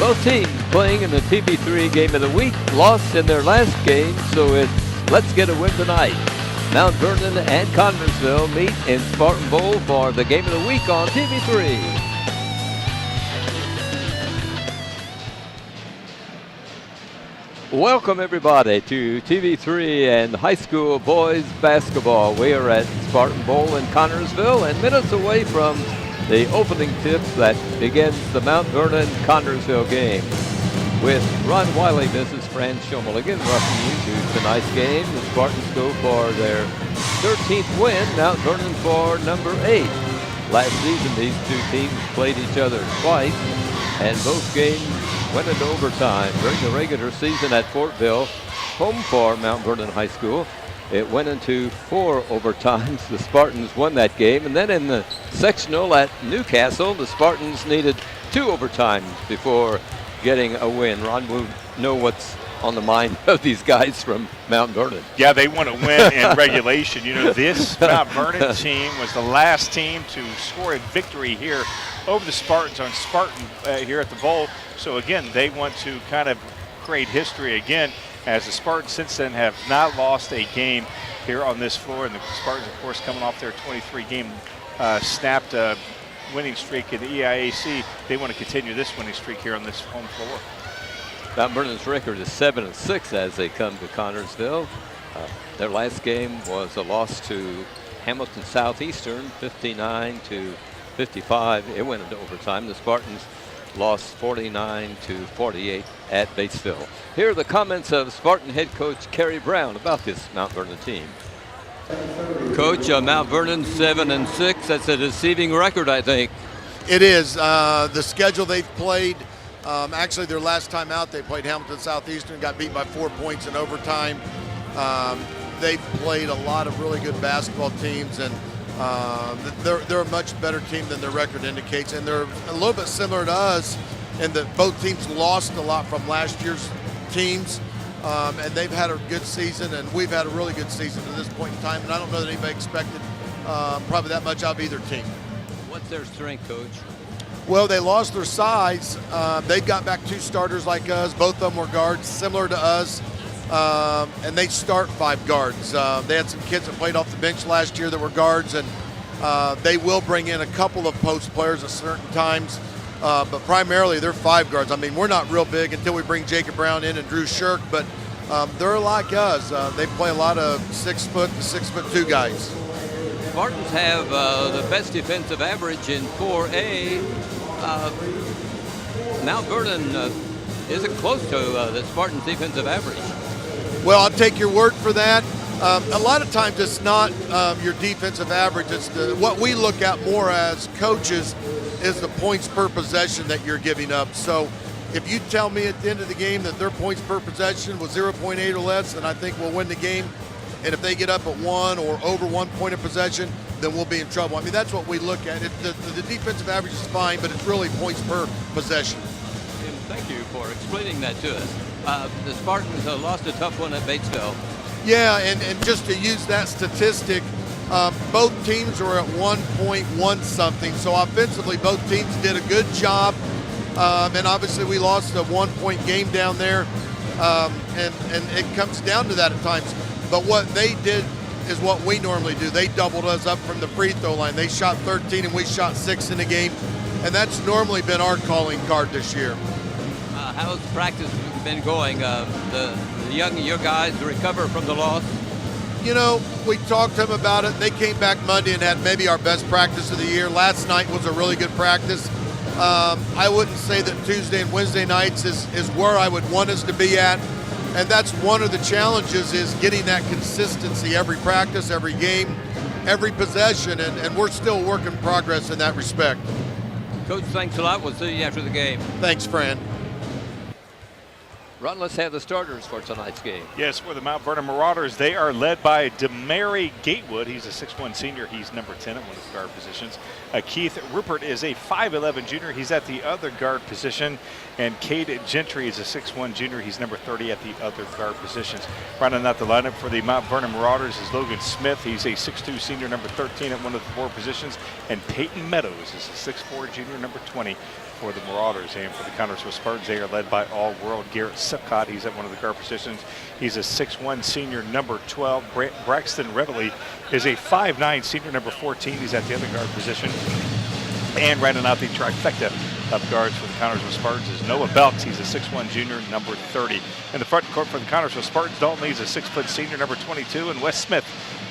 Both teams playing in the TB3 Game of the Week lost in their last game, so it's let's get a win tonight. Mount Vernon and Connersville meet in Spartan Bowl for the Game of the Week on TV3. Welcome everybody to TV3 and high school boys basketball. We are at Spartan Bowl in Connersville and minutes away from the opening tip that begins the Mount Vernon-Connersville game. With Ron Wiley, Mrs. Fran Schomeligan, welcome you to tonight's game. The Spartans go for their 13th win, Mount Vernon for number 8. Last season, these two teams played each other twice, and both games went into overtime. During the regular season at Fortville, home for Mount Vernon High School, it went into 4 overtimes. The Spartans won that game. And then in the sectional at Newcastle, the Spartans needed 2 overtimes before getting a win. Ron will know what's on the mind of these guys from Mount Vernon. Yeah, they want to win in regulation. You know, this Mount Vernon team was the last team to score a victory here over the Spartans on Spartan here at the Bowl. So again, they want to kind of create history again, as the Spartans since then have not lost a game here on this floor. And the Spartans, of course, coming off their 23-game snapped winning streak in the EIAC. They want to continue this winning streak here on this home floor. Mount Vernon's record is 7-6 as they come to Connersville. Their last game was a loss to Hamilton Southeastern, 59-55. It went into overtime. The Spartans lost 49-48 at Batesville. Here are the comments of Spartan head coach Kerry Brown about this Mount Vernon team. Coach, Mount Vernon 7-6. That's a deceiving record, I think. It is. The schedule they've played, actually their last time out, they played Hamilton Southeastern, got beat by 4 points in overtime. They've played a lot of really good basketball teams, and they're a much better team than their record indicates, and they're a little bit similar to us in that both teams lost a lot from last year's teams, and they've had a good season, and we've had a really good season to this point in time, and I don't know that anybody expected probably that much out of either team. What's their strength, Coach? Well, they lost their size. They've got back 2 starters like us. Both of them were guards, similar to us. And they start 5 guards. They had some kids that played off the bench last year that were guards, and they will bring in a couple of post players at certain times, but primarily they're 5 guards. I mean, we're not real big until we bring Jacob Brown in and Drew Shirk, but they're like us. They play a lot of 6 foot to 6'2" guys. Spartans have the best defensive average in 4A. Mount Vernon isn't close to the Spartans' defensive average. Well, I'll take your word for that. A lot of times it's not your defensive average. It's what we look at more as coaches is the points per possession that you're giving up. So if you tell me at the end of the game that their points per possession was 0.8 or less, then I think we'll win the game. And if they get up at 1 or over 1 point of possession, then we'll be in trouble. I mean, that's what we look at. The defensive average is fine, but it's really points per possession. And thank you for explaining that to us. The Spartans lost a tough one at Batesville. Yeah, and just to use that statistic, both teams are at 1.1 something. So offensively, both teams did a good job. And obviously we lost a 1-point game down there. And it comes down to that at times. But what they did is what we normally do. They doubled us up from the free throw line. They shot 13 and we shot 6 in the game. And that's normally been our calling card this year. How's practice been going? The your guys recover from the loss? You know, we talked to them about it. They came back Monday and had maybe our best practice of the year. Last night was a really good practice. I wouldn't say that Tuesday and Wednesday nights is where I would want us to be at. And that's one of the challenges, is getting that consistency every practice, every game, every possession. And we're still a work in progress in that respect. Coach, thanks a lot. We'll see you after the game. Thanks, Fran. Ron, let's have the starters for tonight's game. Yes, for the Mount Vernon Marauders, they are led by Demary Gatewood. He's a 6'1 senior. He's number 10 at one of the guard positions. Keith Rupert is a 5'11 junior. He's at the other guard position. And Cade Gentry is a 6'1 junior. He's number 30 at the other guard positions. Rounding out the lineup for the Mount Vernon Marauders is Logan Smith. He's a 6'2 senior, number 13 at one of the 4 positions. And Peyton Meadows is a 6'4 junior, number 20 for the Marauders. And for the Connersville Spartans, they are led by All-World Garrett Sipcott. He's at one of the guard positions. He's a 6'1 senior, number 12. Braxton Reveley is a 5'9 senior, number 14. He's at the other guard position. And rounding out the trifecta of guards for the Connersville Spartans is Noah Belks. He's a 6'1 junior, number 30. In the front court for the Connersville Spartans, Dalton Lee's a 6' senior, number 22. And Wes Smith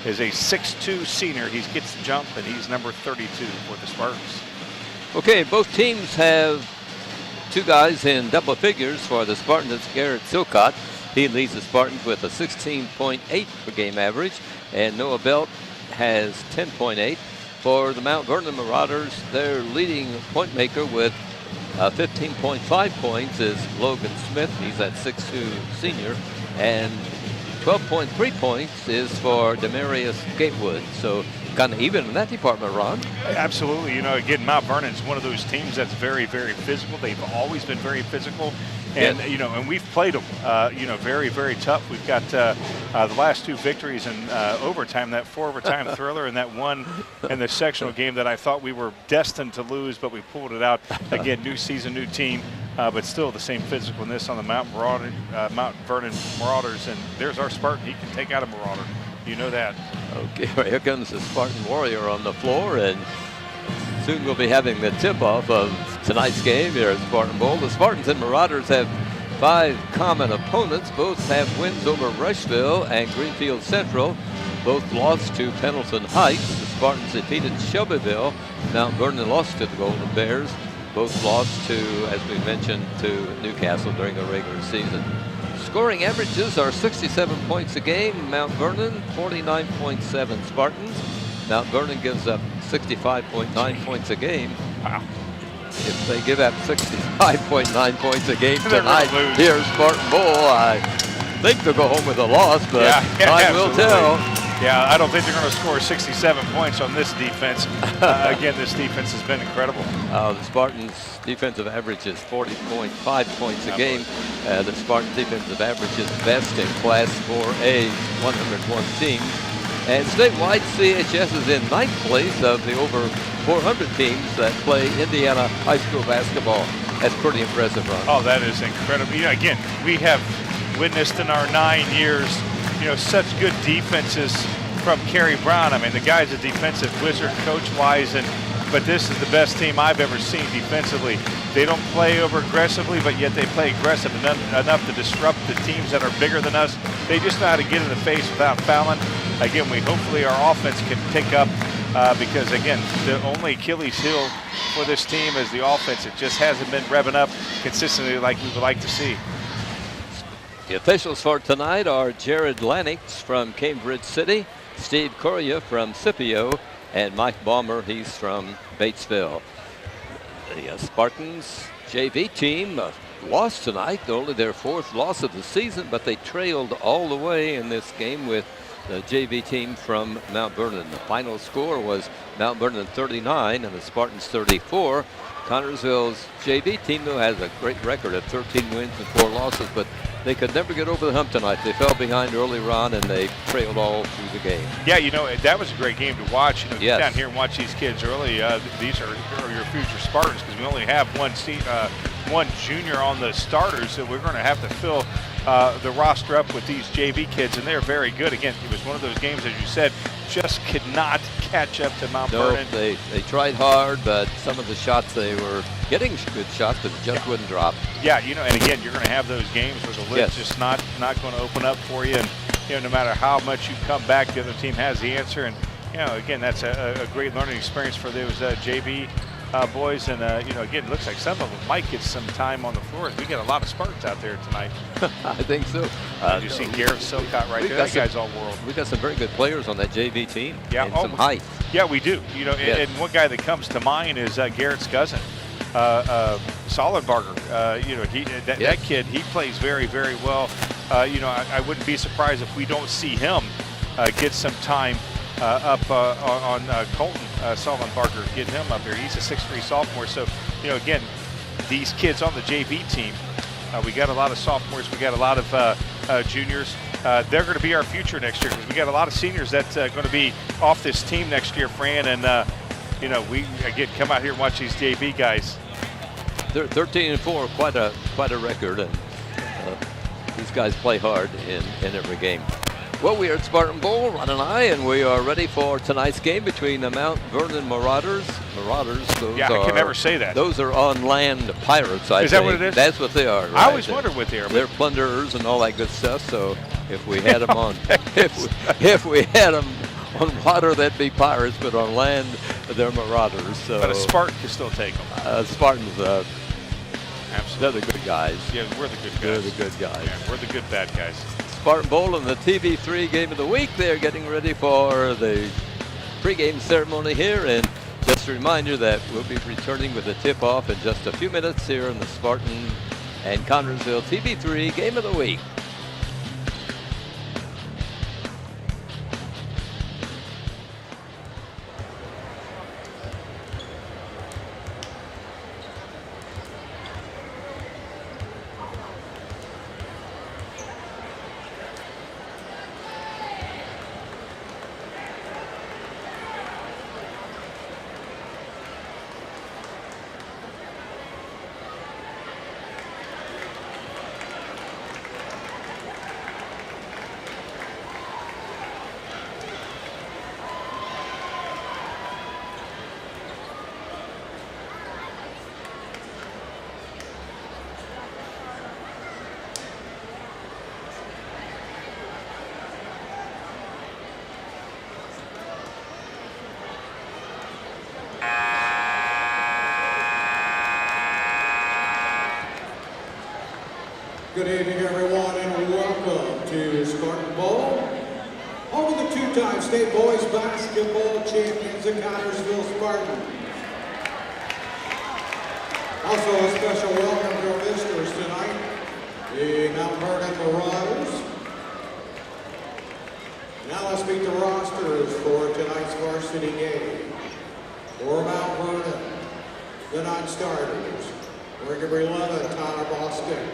is a 6'2 senior. He gets the jump, and he's number 32 for the Spartans. Okay, both teams have 2 guys in double figures. For the Spartans, it's Garrett Silcott. He leads the Spartans with a 16.8 per game average, and Noah Belt has 10.8. For the Mount Vernon Marauders, their leading point maker with 15.5 points is Logan Smith. He's at 6'2 senior, and 12.3 points is for Demarius Gatewood. So kind of even in that department, Ron. Absolutely. You know, again, Mount Vernon's one of those teams that's very, very physical. They've always been very physical. And, yes. you know, and we've played them, you know, very, very tough. We've got the last 2 victories in overtime, that 4 overtime thriller, and that one in the sectional game that I thought we were destined to lose, but we pulled it out. Again, new season, new team, but still the same physicalness on the Mount Vernon Marauders. And there's our Spartan. He can take out a Marauder. You know that. Okay, here comes the Spartan Warrior on the floor, and soon we'll be having the tip-off of tonight's game here at Spartan Bowl. The Spartans and Marauders have 5 common opponents. Both have wins over Rushville and Greenfield Central. Both lost to Pendleton Heights. The Spartans defeated Shelbyville. Mount Vernon lost to the Golden Bears. Both lost to, as we mentioned, to Newcastle during the regular season. Scoring averages are 67 points a game. Mount Vernon, 49.7 Spartans. Mount Vernon gives up 65.9 points a game. Wow. If they give up 65.9 points a game tonight here at Spartan Bowl, I think they'll go home with a loss, but time will tell. Yeah, I don't think they're going to score 67 points on this defense. Again, this defense has been incredible. The Spartans' defensive average is 40.5 points a game. The Spartan defensive average is best in Class 4A, 101 teams. And statewide, CHS is in 9th place of the over 400 teams that play Indiana high school basketball. That's pretty impressive, Ron. Oh, that is incredible. You know, again, we have witnessed in our 9 years, you know, such good defenses from Kerry Brown. I mean, the guy's a defensive wizard coach-wise, but this is the best team I've ever seen defensively. They don't play over aggressively, but yet they play aggressive enough to disrupt the teams that are bigger than us. They just know how to get in the face without fouling. Again, hopefully our offense can pick up because, again, the only Achilles heel for this team is the offense. It just hasn't been revving up consistently like we would like to see. The officials for tonight are Jared Lennox from Cambridge City, Steve Correa from Scipio, and Mike Balmer, he's from Batesville. The Spartans JV team lost tonight, only their 4th loss of the season, but they trailed all the way in this game with the JV team from Mount Vernon. The final score was Mount Vernon 39 and the Spartans 34. Connersville's JV team, though, has a great record of 13 wins and 4 losses, but they could never get over the hump tonight. They fell behind early on, and they trailed all through the game. Yeah, you know, that was a great game to watch. You know, yes. Get down here and watch these kids early. These are your future Spartans because we only have one junior on the starters, so we're going to have to fill the roster up with these JV kids, and they're very good. Again, it was one of those games, as you said, just could not catch up to Mount Vernon. They tried hard, but some of the shots, they were getting good shots, but just wouldn't drop. Yeah, you know, and again, you're going to have those games where the lid's just not going to open up for you, and you know, no matter how much you come back, the other team has the answer, and you know, again, that's a great learning experience for those JV boys, and you know, again, it looks like some of them might get some time on the floor. We got a lot of Spartans out there tonight. I think so. You see Garrett Silcott right there. That guy's all world. We got some very good players on that JV team. Yeah, and some height. Yeah, we do. You know, and one guy that comes to mind is Garrett's cousin. Sollenbarger. You know, that kid, he plays very, very well. You know, I wouldn't be surprised if we don't see him get some time up on Colton Sollenbarger, getting him up here. He's a 6'3" sophomore. So, you know, again, these kids on the JV team, we got a lot of sophomores, we got a lot of juniors. They're going to be our future next year, because we got a lot of seniors that's going to be off this team next year, Fran. And you know, we again come out here and watch these JV guys. They're 13-4, quite a record, and these guys play hard in every game. Well, we are at Spartan Bowl, Ron and I, and we are ready for tonight's game between the Mount Vernon Marauders. Those I can never say that. Those are on-land pirates, I think. Is that what it is? That's what they are. Right? I always wondered what they are. They're plunderers and all that good stuff. So if we had them on, if we had them on water, that'd be pirates, but on land, they're marauders. So, but a Spartan can still take them. Spartans, absolutely, they're the good guys. Yeah, we're the good guys. They're the good guys. Yeah, we're the good bad guys. Spartan Bowl and the TV3 game of the week. They're getting ready for the pregame ceremony here, and just a reminder that we'll be returning with the tip-off in just a few minutes here in the Spartan and Connersville TV3 game of the week. Good evening, everyone, and welcome to Spartan Bowl. Home of the two-time state boys basketball champions, the Connersville Spartans. Also, a special welcome to our visitors tonight, the Mount Vernon Marauders. Now let's meet the rosters for tonight's varsity game. For Mount Vernon, the non-starters. We're number 11, Tyler Boston.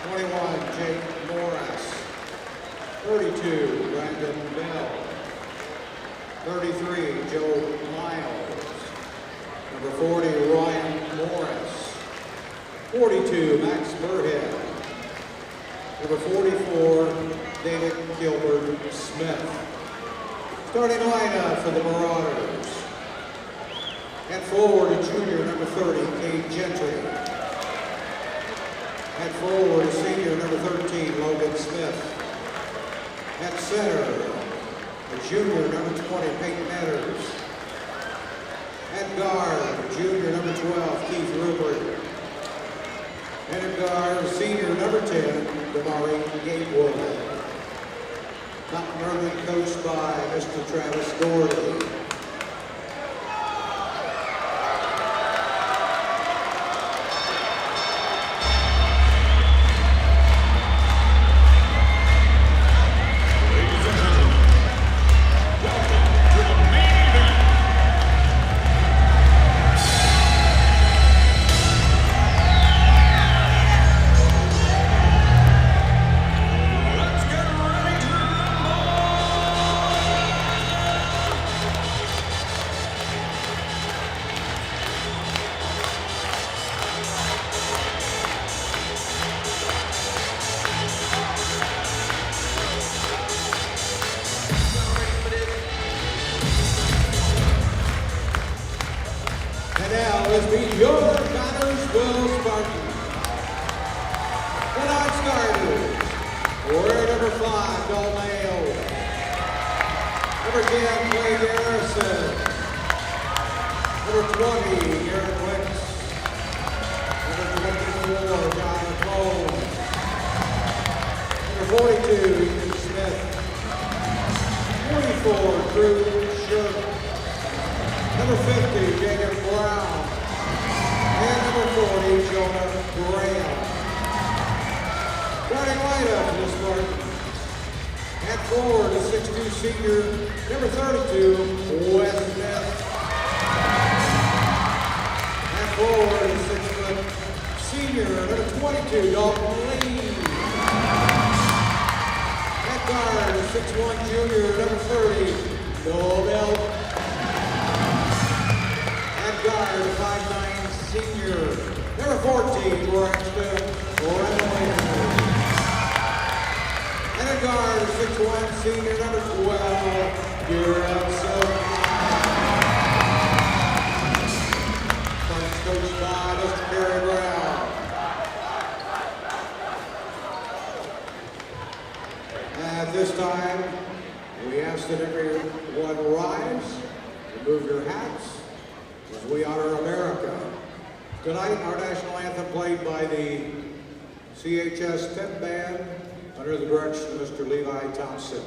21, Jake Morris. 32, Brandon Bell. 33, Joe Miles. Number 40, Ryan Morris. 42, Max Burhead. Number 44, David Gilbert Smith. Starting lineup for the Marauders. At forward, a junior, number 30, Cade Gentry. At forward, a senior, number 13, Logan Smith. At center, a junior, number 20, Peyton Metters. At guard, junior, number 12, Keith Rupert. And at guard, senior, number 10, Damari Gatewood. Mount Vernon coached by Mr. Travis Gordy. Number 50, Jacob Brown. And number 40, Jonah Graham. Starting lineup for the Spartans. At forward, a 6'2" senior, number 32, Wes Smith. At forward, a 6' senior, number 22, Dalton Lee. At guard, a 6'1" junior, number 30, Noel Bell. At guard, a 5'9" senior, number 14, Braxton Reynolds. And a guard, 6'1", senior, number 12, Garrett Silk. Coached by Mr. Gary Brown. At this time, we ask that everyone rise, remove your hats, as we honor America. Tonight, our national anthem played by the CHS 10 band, under the direction of Mr. Levi Thompson.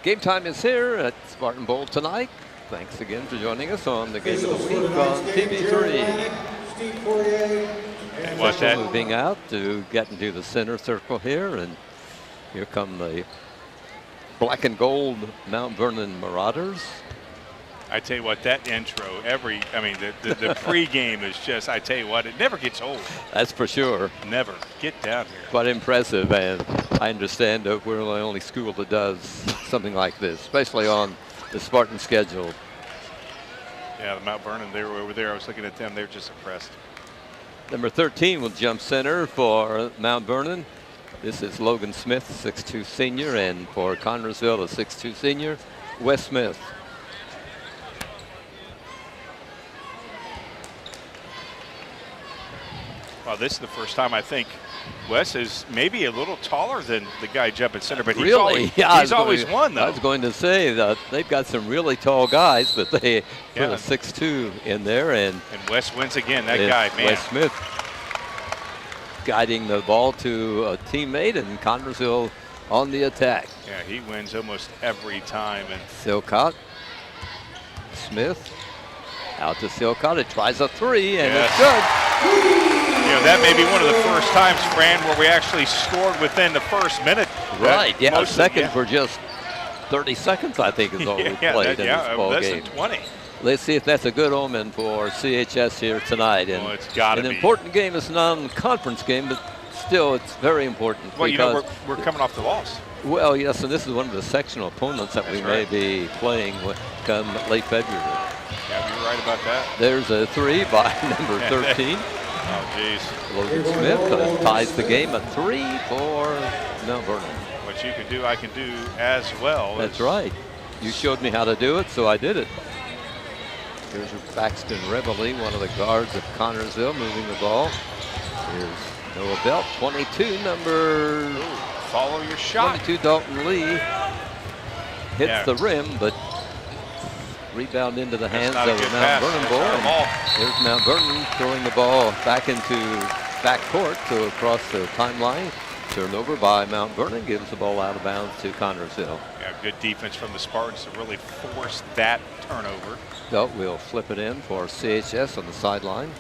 Game time is here at Spartan Bowl tonight. Thanks again for joining us on the Game of the Week on TV3. And What's that? moving out to get into the center circle here, and here come the black and gold Mount Vernon Marauders. I tell you what, that intro, the pregame is just, I tell you what, it never gets old. That's for sure. Never. Get down here. Quite impressive, and I understand that we're the only school that does something like this, especially on the Spartan schedule. Yeah, the Mount Vernon, they were over there. I was looking at them. They're just impressed. Number 13 will jump center for Mount Vernon. This is Logan Smith, 6'2" senior, and for Connersville, a 6'2" senior, Wes Smith. Well, this is the first time I think Wes is maybe a little taller than the guy jumping center, but he's Really? always, always won, though. I was going to say that they've got some really tall guys, but they put a 6'2" in there. And Wes wins again, that guy, man. Wes Smith guiding the ball to a teammate, and Connersville on the attack. Yeah, he wins almost every time. And Silcott, Smith, out to Silcott. It tries a three, and it's good. You know, that may be one of the first times, Fran, where we actually scored within the first minute. Right, yeah, second for just 30 seconds, I think, is all we played in this ball game. 20. Let's see if that's a good omen for CHS here tonight. And it's got to be. An important game. It's a non-conference game, but still, it's very important. Well, you know, we're coming off the loss. Well, yes, and this is one of the sectional opponents that we may be playing come late February. Yeah, you're right about that. There's a three by number 13. Oh, geez. Logan Smith ties the game at 3 for Mount Vernon. What you can do, I can do as well. That's right. You showed me how to do it, so I did it. Here's Baxton Reveille, one of the guards of Connersville, moving the ball. Here's Noah Belt, 22, number... Follow your shot. 22, Dalton Lee. Hits the rim, but rebound into the hands of the Mount Vernon ball. There's Mount Vernon throwing the ball back into backcourt to across the timeline. Turned over by Mount Vernon, gives the ball out of bounds to Connersville. Yeah, good defense from the Spartans to really force that turnover. Belt will flip it in for CHS on the sideline.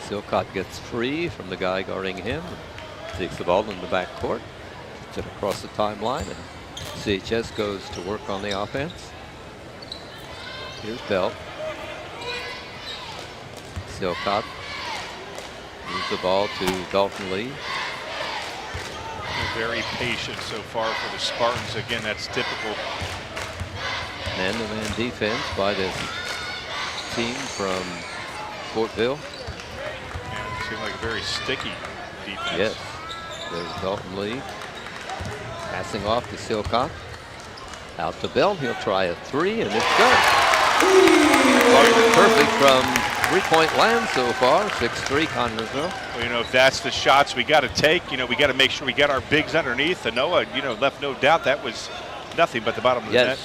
Silcott gets free from the guy guarding him. Takes the ball in the backcourt. Puts it across the timeline, and CHS goes to work on the offense. Here's Belt. Silcott moves the ball to Dalton Lee. They're very patient so far for the Spartans. Again, that's typical. Man-to-man defense by this team from Fortville. And it seemed like a very sticky defense. Yes. There's Dalton Lee. Passing off to Silcott. Out to Bell. He'll try a three, and it's good. Perfect from three-point land so far. 6-3 Connersville. Well, you know, if that's the shots we got to take, you know, we got to make sure we got our bigs underneath. And Noah, you know, left no doubt that was nothing but the bottom of the net.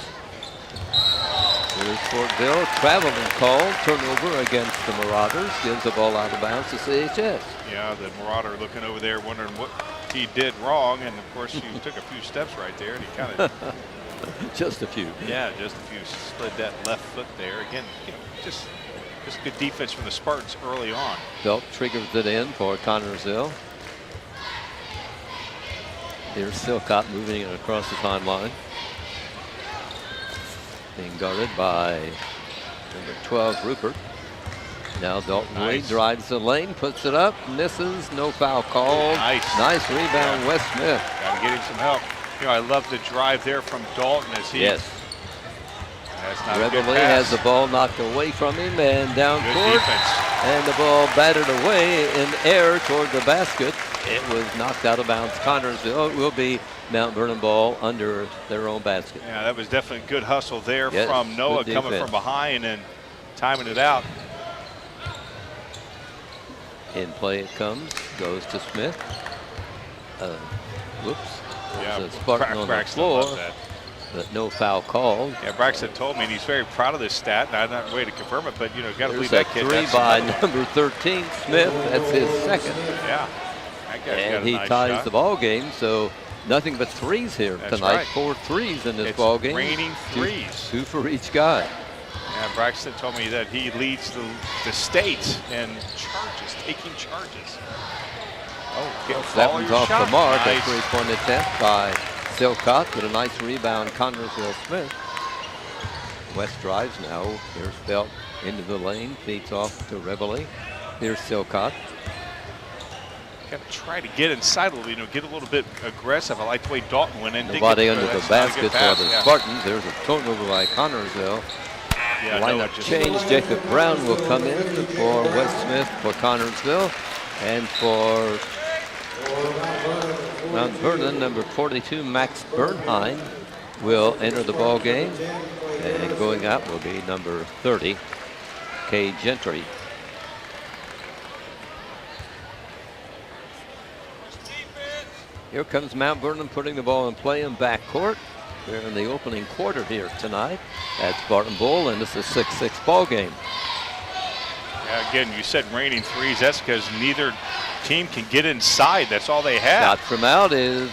Here's Fortville. Traveling call. Turnover against the Marauders. Gives the ball out of bounds to CHS. Yeah, the Marauder looking over there wondering what he did wrong. And, of course, he took a few steps right there. And he kind of... Just a few. Yeah, just a few. Slid that left foot there. Again, you know, just good defense from the Spartans early on. Belt triggers it in for Connersville. Here's Silcott moving it across the timeline. Being guarded by number 12, Rupert. Now Dalton Lee drives the lane, puts it up, misses, no foul called. Nice rebound, yeah. Wes Smith. Got to get him some help. You know, I love the drive there from Dalton as he. Yes. That's not a good Reveille pass. has the ball knocked away from him and down Good court. defense. And the ball battered away in air toward the basket. It was knocked out of bounds. Connersville will be Mount Vernon ball under their own basket. Yeah, that was definitely good hustle there Yes, from Noah good coming defense. from behind and timing it out. In play it comes, goes to Smith. Whoops. Yeah, There's a Spartan on the Braxton floor, loved that. but no foul called. Yeah, Braxton told me, and he's very proud of this stat. And I'm not ready to confirm it, but you know, got to There's believe that that kid. three That's by another- number 13, Smith. That's his second. Yeah, that guy's got And a he nice ties shot. the ball game, so nothing but threes here That's tonight. right. 4 threes in this It's ball game. raining threes. Two for each guy. Yeah, Braxton told me that he leads the state in charges, taking charges. Oh, That follow one's your off shot. the mark. Nice. A three-point attempt by Silcott with a nice rebound. Connersville Smith. West drives now. Here's Belt into the lane. Feeds off to Reveille. Here's Silcott. Got to try to get inside a little, you know, get a little bit aggressive. I like the way Dalton went in. Nobody under the That's not a basket good for pass, the yeah. Spartans. There's a turnover by Connersville. Yeah, Lineup Noah just- change. Jacob Brown will come in for West Smith for Connersville. And for Mount Vernon, number 42, Max Bernheim will enter the ball game. And going out will be number 30, Kay Gentry. Here comes Mount Vernon putting the ball in play in backcourt. We're in the opening quarter here tonight at Spartan Bowl, and this is a 6-6 ball game. Yeah, again, you said raining threes. That's because neither team can get inside. That's all they have. Shot from out is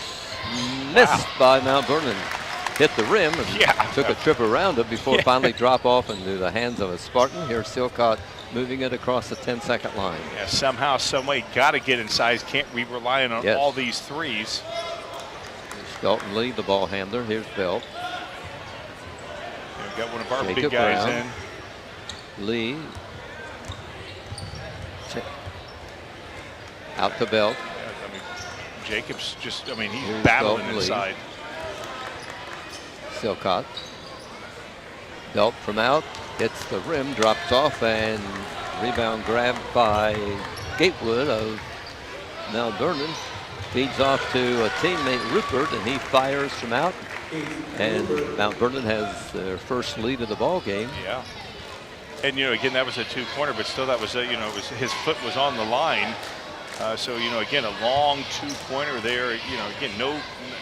missed by Mount Vernon. Hit the rim and took a trip around it before finally drop off into the hands of a Spartan. Here's Silcott moving it across the 10-second line. Yeah, somehow, some way, got to get inside. Can't be relying on all these threes. Here's Dalton Lee, the ball handler. Here's Belt. We've got one of our Jacob big guys Brown. in. Lee. Out to Belt. Yeah, I mean, Jacobs just, I mean, he's Here's battling Dalton Lee. inside. Silcott. Belt from out. Hits the rim, drops off, and rebound grabbed by Gatewood of Mount Vernon. Feeds off to a teammate, Rupert, and he fires from out. And Mount Vernon has their first lead of the ball game. Yeah. And, you know, again, that was a two-pointer, but still that was, you know, it was, his foot was on the line. So, you know, again, a long two-pointer there. You know, again,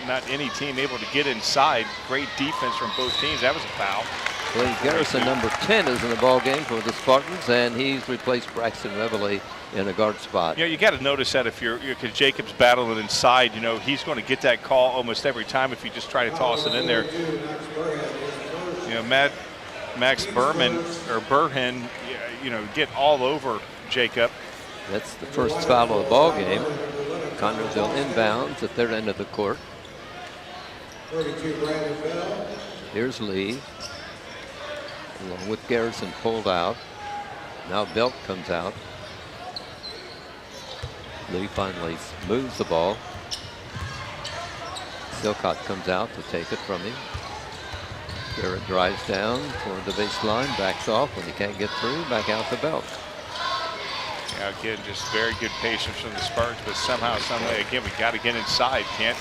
not any team able to get inside. Great defense from both teams. That was a foul. Clay Garrison, number 10, is in the ball game for the Spartans, and he's replaced Braxton Reveille in a guard spot. You got to notice that if because Jacobs battling inside, he's going to get that call almost every time if you just try to toss it in there. Max Burhan, get all over Jacob. That's the first foul of the ball game. Connersville inbounds at their end of the court. Here's Lee, along with Garrison pulled out. Now Belt comes out. Lee finally moves the ball. Silcott comes out to take it from him. Garrett drives down toward the baseline, backs off when he can't get through, back out to Belt. Yeah, again, just very good patience from the Spartans, but somehow, some way, again, we got to get inside, can't?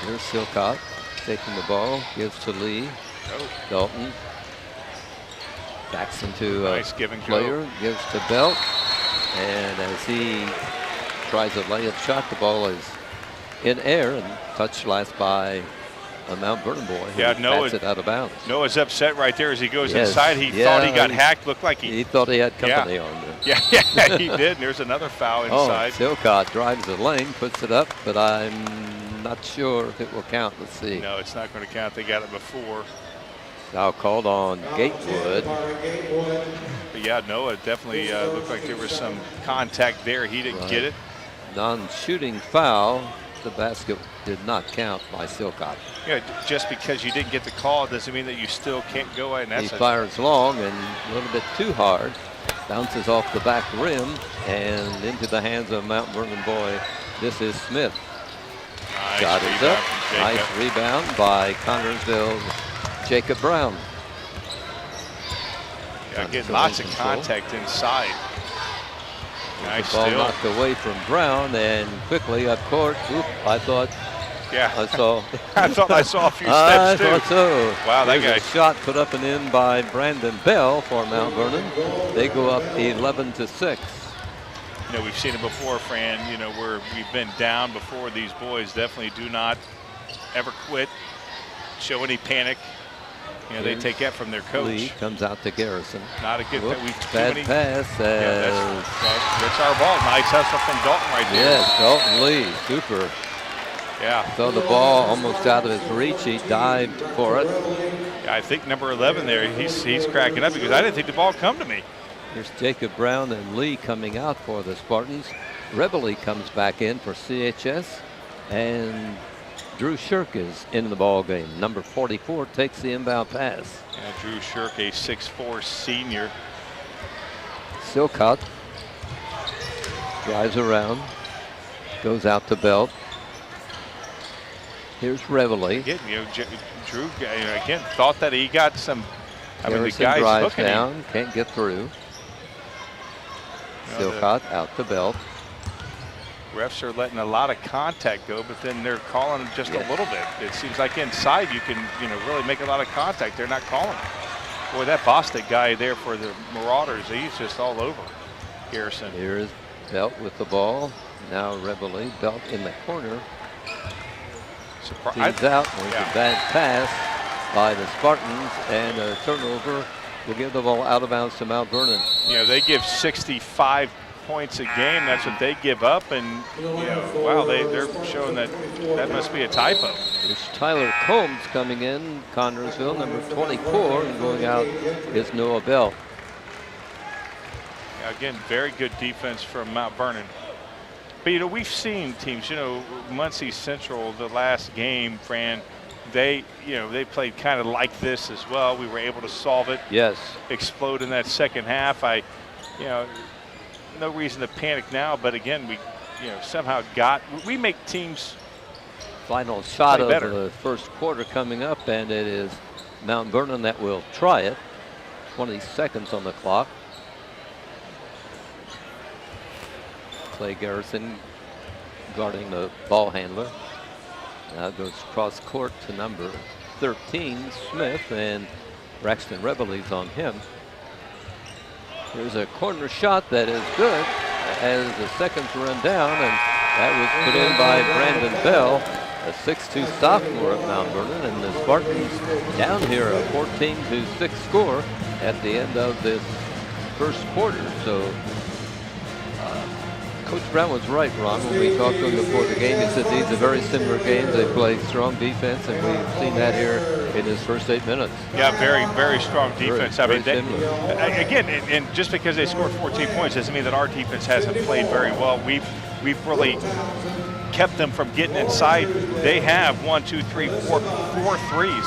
Here's Silcott taking the ball, gives to Lee. Dalton backs into a nice give and player, go. gives to Belt, and as he tries a layup shot, the ball is in air and touched last by a Mount Vernon boy. Yeah, Noah it out of bounds. Noah's upset right there as he goes inside. He thought he got hacked. Looked like he thought he had company on there. Yeah, he did. And there's another foul inside. Silcott drives the lane, puts it up, but I'm not sure if it will count. Let's see. No, it's not going to count. They got it before. Foul called on Gatewood. But yeah, Noah definitely looked like there was some contact there. He didn't get it. Non-shooting foul. The basket did not count by Silcott. Yeah, just because you didn't get the call doesn't mean that you still can't go ahead. And he fires long and a little bit too hard. Bounces off the back rim and into the hands of a Mount Vernon boy. This is Smith. Nice Shot is up. Nice rebound by Connersville's Jacob Brown. Yeah, getting lots of contact inside. Nice the ball steal. knocked away from Brown and quickly up court. Oop, I thought I saw. I thought I saw a few steps too. I thought so. Wow, that There's guy. A shot put up and in by Brandon Bell for Mount Vernon. They go up 11-6. We've seen it before, Fran. Where we've been down before. These boys definitely do not ever quit, show any panic. They take that from their coach. Lee comes out to Garrison. Not a good thing. Bad pass. That's our ball. Nice hustle from Dalton right there. Yes, Dalton Lee, super. Yeah. Saw the ball almost out of his reach. He dived for it. Yeah, I think number 11 there, he's cracking up because I didn't think the ball come to me. Here's Jacob Brown and Lee coming out for the Spartans. Reveille comes back in for CHS. And Drew Shirk is in the ball game. Number 44 takes the inbound pass. Yeah, Drew Shirk, a 6'4" senior. Silcott drives around, goes out to Belt. Here's Reveille. Again, Drew again thought that he got some. Garrison the guys drives down, can't get through. Silcott out to Belt. Refs are letting a lot of contact go, but then they're calling just a little bit. It seems like inside you can, really make a lot of contact. They're not calling. Boy, that Bostic guy there for the Marauders, he's just all over Garrison. Here's Belt with the ball. Now Reveille. Belt in the corner. He's out. There's a bad pass by the Spartans, and a turnover will give the ball out of bounds to Mount Vernon. They give 65 points a game. That's what they give up, and wow, they're showing that must be a typo. There's Tyler Combs coming in, Connersville, number 24, and going out is Noah Bell. Yeah, again, very good defense from Mount Vernon. But we've seen teams. Muncie Central, the last game, Fran, they played kind of like this as well. We were able to solve it. Yes. Explode in that second half. No reason to panic now, but again, we somehow we make teams. Final shot of the first quarter coming up, and it is Mount Vernon that will try it. 20 seconds on the clock. Clay Garrison guarding the ball handler. Now goes cross court to number 13, Smith, and Braxton Reveille's on him. There's a corner shot that is good. as the seconds run down, and that was put in by Brandon Bell. a 6'2" sophomore at Mount Vernon, and the Spartans down here a 14-6 score at the end of this first quarter. So Coach Brown was right, Ron, when we talked to him before the game. He said these are very similar games. They play strong defense, and we've seen that here in his first 8 minutes. Yeah, very, very strong defense. Very Again, and just because they scored 14 points doesn't mean that our defense hasn't played very well. We've really kept them from getting inside. They have 4 threes.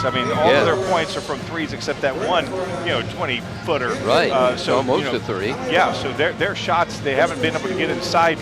I mean, all of their points are from threes except that one, 20-footer. Right. So almost a three. Yeah. So their shots, they haven't been able to get inside.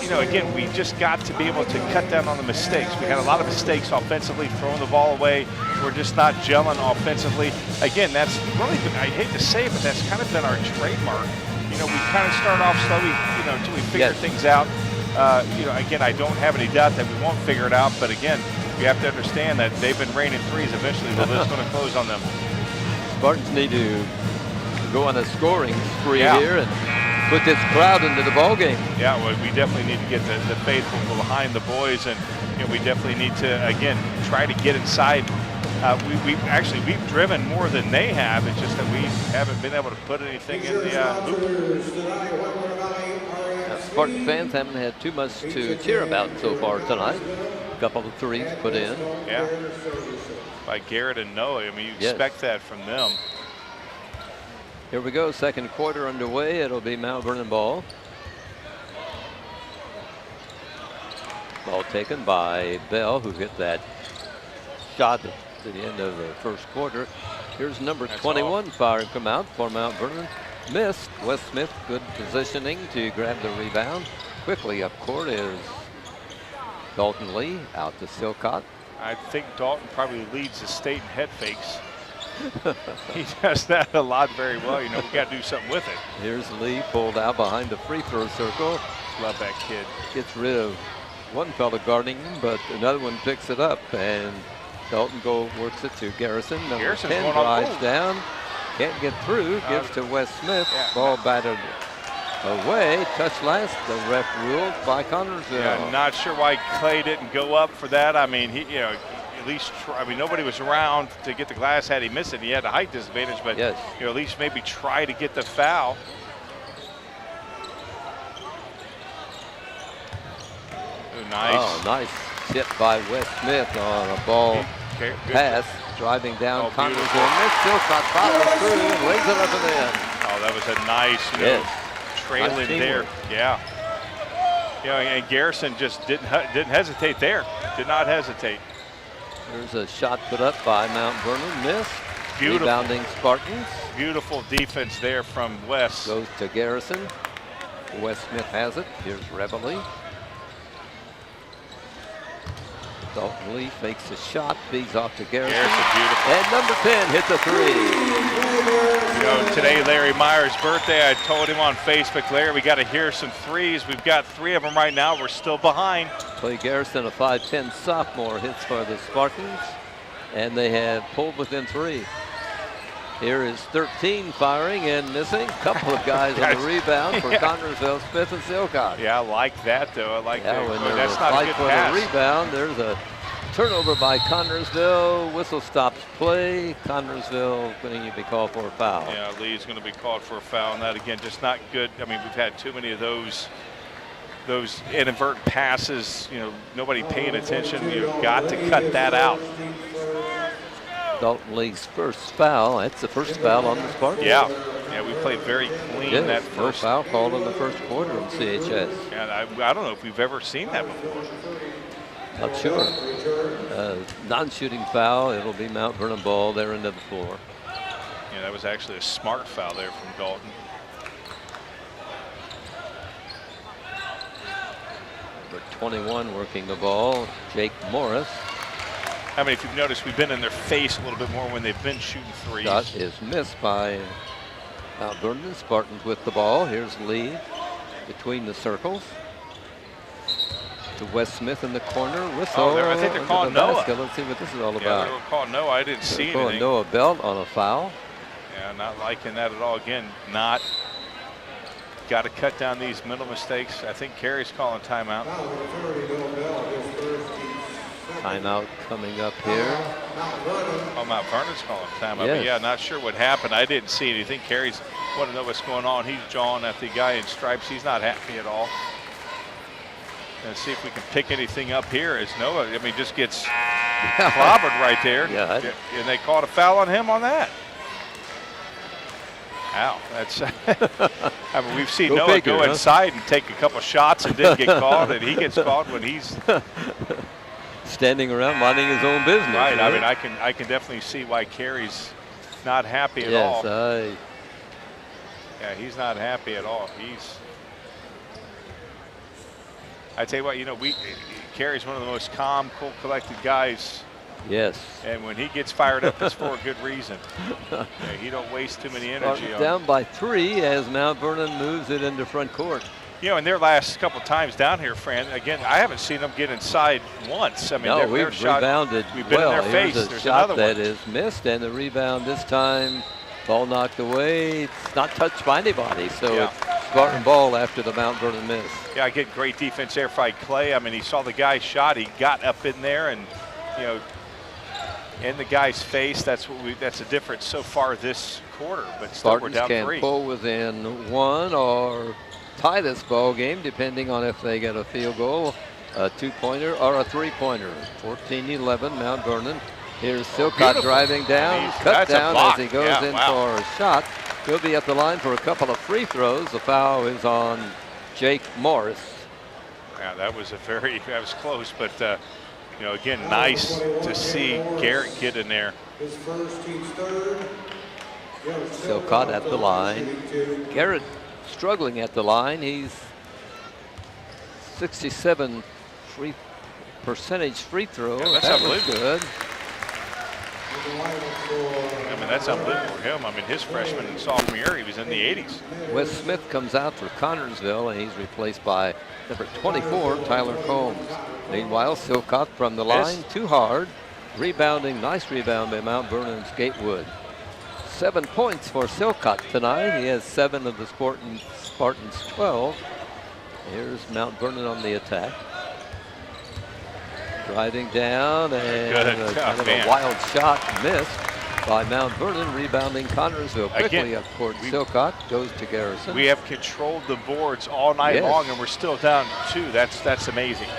Again, we just got to be able to cut down on the mistakes. We had a lot of mistakes offensively, throwing the ball away. We're just not gelling offensively. Again, that's really been, I hate to say it, but that's kind of been our trademark. We kind of start off slowly, until we figure things out. Again, I don't have any doubt that we won't figure it out, but again, you have to understand that they've been raining threes. Eventually, the lid's going to close on them. Spartans need to go on a scoring spree here and put this crowd into the ball game. Yeah, well, we definitely need to get the faithful behind the boys, and we definitely need to again try to get inside. We've driven more than they have. It's just that we haven't been able to put anything in the hoop. Spartan fans haven't had too much to cheer about so far tonight. A couple of threes put in. Yeah, by Garrett and Noah. I mean, you expect that from them. Here we go, second quarter underway. It'll be Mount Vernon ball. Ball taken by Bell, who hit that shot at the end of the first quarter. Here's number 21 firing from out for Mount Vernon. Missed. Wes Smith, good positioning to grab the rebound. Quickly up court is Dalton Lee out to Silcott. I think Dalton probably leads the state in head fakes. He does that a lot very well. We got to do something with it. Here's Lee pulled out behind the free throw circle. Love that kid. Gets rid of one fella guarding him, but another one picks it up, and Dalton works it to Garrison. Number 10 drives down. Can't get through. Gives to Wes Smith. Ball batted away. Touch last. The ref ruled by Connersville. Yeah, not sure why Clay didn't go up for that. I mean, he, at least nobody was around to get the glass. Had he missed it, he had a height disadvantage. But at least maybe try to get the foul. Ooh, nice. Oh, nice hit by Wes Smith on a ball pass. Driving down Connersville. Silcott follows through and lays it up and in. Oh, that was a nice, trailing nice there. Yeah. And Garrison just didn't hesitate there. Did not hesitate. There's a shot put up by Mount Vernon. Missed. Beautiful. Rebounding Spartans. Beautiful defense there from Wes. Goes to Garrison. Wes Smith has it. Here's Reveille. Dalton Lee fakes a shot, feeds off to Garrison. Beautiful. And number 10 hits a three. Today Larry Meyer's birthday. I told him on Facebook, Larry, we got to hear some threes. We've got 3 of them right now. We're still behind. Clay Garrison, a 5'10" sophomore, hits for the Spartans, and they have pulled within 3. Here is 13 firing and missing. A couple of guys on the rebound for Connersville, Smith and Silcott. Yeah, I like that, though. I like that. When that's there's not a a fight good for pass. the rebound, there's a turnover by Connersville. Whistle stops play. Connersville going to be called for a foul. Yeah, Lee's going to be called for a foul, and that, again, just not good. I mean, we've had too many of those inadvertent passes, nobody paying attention. You've got to cut that out. Dalton Lee's first foul. That's the first foul on the Spartans. Yeah, we played very clean that first. No foul called in the first quarter on CHS. And I don't know if we've ever seen that before. Not sure. Non-shooting foul. It'll be Mount Vernon ball there into the floor. Yeah, that was actually a smart foul there from Dalton. Number 21 working the ball, Jake Morris. I mean, if you've noticed, we've been in their face a little bit more when they've been shooting threes. Shot is missed by Mount Vernon. Spartans with the ball. Here's Lee between the circles. To Wes Smith in the corner. Whistle. I think they're calling Noah. Let's see what this is all about. Yeah, they were calling Noah. I didn't see anything. Calling Noah Belt on a foul. Yeah, not liking that at all. Again, got to cut down these mental mistakes. I think Carey's calling timeout. Timeout coming up here. Oh, Mount Vernon's calling timeout. Yes. But yeah, not sure what happened. I didn't see anything. Carey's want to know what's going on. He's jawing at the guy in stripes. He's not happy at all. Let's see if we can pick anything up here as Noah, I mean, just gets clobbered right there. Yeah. And they called a foul on him on that. Ow, that's, I mean, we've seen Go Noah figure, go huh? inside and take a couple shots and didn't get called, and he gets called when he's standing around minding his own business. right. I mean, I can definitely see why Carey's not happy at all. Yes, Yeah, he's not happy at all. I tell you what, you know, Carey's one of the most calm, cool, collected guys. yes. And when he gets fired up, it's for a good reason. Yeah, he don't waste too many energy Spartans on. down by 3 as Mount Vernon moves it into front court. You know, in their last couple times down here, Fran, again, I haven't seen them get inside once. I mean, No, their we've shot, rebounded we've been well. in their face. Here's a There's shot another that one. is missed, and the rebound this time, ball knocked away. It's not touched by anybody, so Yeah. it's Spartan ball after the Mount Vernon miss. Yeah, I get great defense there by Clay. I mean, he saw the guy shot. He got up in there and, you know, in the guy's face. That's a difference so far this quarter. But still, we're Spartans down can 3. pull within 1 or tie this ball game, depending on if they get a field goal, a 2-pointer or a 3-pointer. 14-11, Mount Vernon. Here's Silcott beautiful. driving down, cut That's a down as block. he goes Yeah, in wow. for a shot. He'll be at the line for a couple of free throws. The foul is on Jake Morris. Yeah, that was that was close, but you know, again, nice to see Garrett get in there. His first, team's third. Silcott at the line. Garrett struggling at the line. He's 67% free throw. Yeah, that's that was unbelievable. good. I mean, that's unbelievable for him. I mean, his freshman and sophomore year, he was in the 80s. Wes Smith comes out for Connorsville, and he's replaced by number 24, Tyler Combs. Meanwhile, Silcott from the Yes. line, too hard. Rebounding, nice rebound by Mount Vernon's Gatewood. 7 points for Silcott tonight. He has 7 of the Spartans' 12. Here's Mount Vernon on the attack. Driving down, and Good. a kind of Man. a wild shot missed by Mount Vernon, rebounding Connorsville. Quickly Again, up towards Silcott, goes to Garrison. We have controlled the boards all night Yes. long, and we're still down 2. That's amazing.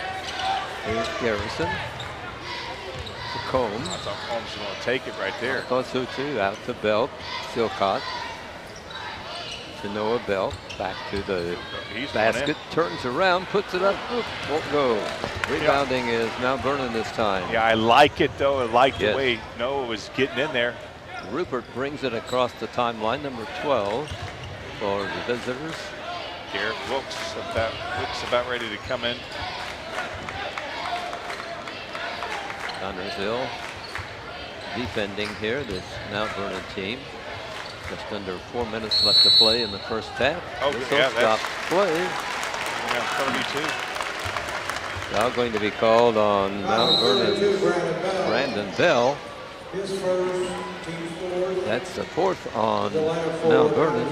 Here's Garrison. To Combs. I thought Holmes was going to take it right I there. thought so too. Out to Belt. Silcott. To Noah Belt. Back to the He's going in. basket. Turns around. Puts it up. Oop, won't go. Rebounding is Mount Vernon this time. Yeah, I like it, though. I like Yes. the way Noah was getting in there. Rupert brings it across the timeline. Number 12 for the visitors. Garrett Wilkes about ready to come in. Connorsville defending here, this Mount Vernon team. Just under 4 minutes left to play in the first half. Oh, Whistle yeah, stops play. Yeah, 32. Now going to be called on Mount Vernon's Brandon Bell. His first, team's fourth. That's the 4th on Mount Vernon.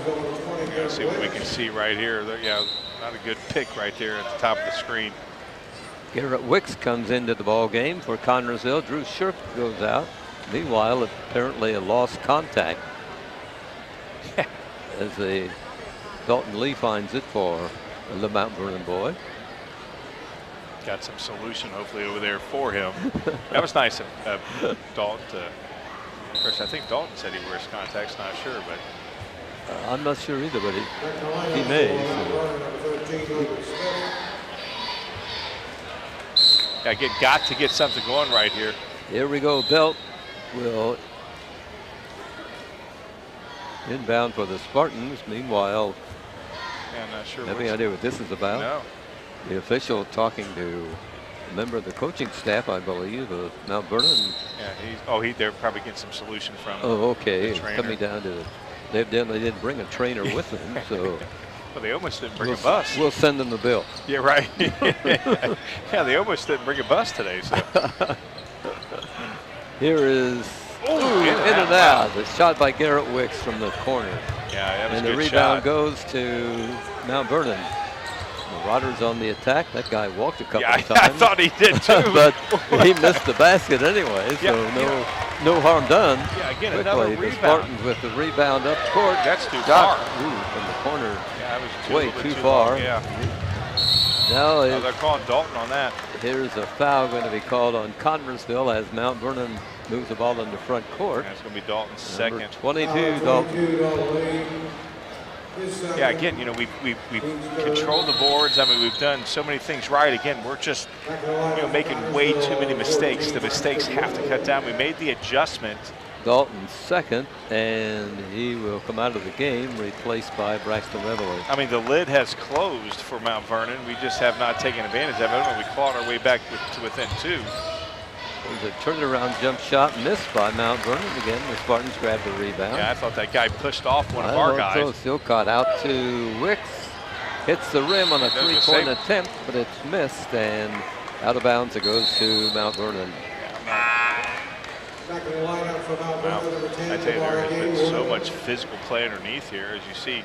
Yeah, see what we can see right here. Yeah, not a good pick right there at the top of the screen. Garrett Wicks comes into the ball game for Connorsville. Drew Shirk goes out. Meanwhile, apparently a lost contact as the Dalton Lee finds it for the Mount Vernon boy. Got some solution hopefully over there for him. That was nice of Dalton. Of course, I think Dalton said he wears contacts. Not sure, but I'm not sure either, but he may. got to get something going right here. Here we go. Belt will inbound for the Spartans. Meanwhile, Yeah, I'm not sure. have any idea what this is about? No. The official talking to a member of the coaching staff, I believe, of Mount Vernon. Yeah, they're probably getting some solution from. Oh, okay. The trainer. Coming down to, they didn't bring a trainer with them, so Well, they almost didn't bring a bus. we'll send them the bill. Yeah, right. Yeah, they almost didn't bring a bus today. So. Here is Ooh, in and out. A shot by Garrett Wicks from the corner. Yeah, that was And a the good rebound shot. goes to Mount Vernon. Marauders on the attack. That guy walked a couple Yeah, of times. I thought he did too. But he missed the basket anyway, so no harm done. Yeah, again, Quickly, another the rebound. Spartans with the rebound up court. That's too Shot, far. ooh, from the corner. Yeah, that was Way a little bit too far. long, yeah. Now They're calling Dalton on that. here's a foul going to be called on Connersville as Mount Vernon moves the ball into front court. That's going to be Dalton's Number second. 22, Dalton. Yeah, again, we control the boards. I mean, we've done so many things right. Again, we're just making way too many mistakes. The mistakes have to cut down. We made the adjustment. Dalton's second, and he will come out of the game, replaced by Braxton Reveley. I mean, the lid has closed for Mount Vernon. We just have not taken advantage of it. We clawed our way back to within 2. There's a turnaround jump shot missed by Mount Vernon. Again, the Spartans grabbed the rebound. Yeah, I thought that guy pushed off one of our guys. So Silcott out to Wicks. Hits the rim on a three-point attempt, but it's missed, and out of bounds it goes to Mount Vernon. Back in the lineup for Mount Vernon, number 10. I tell you, there has been so much physical play underneath here. As you see,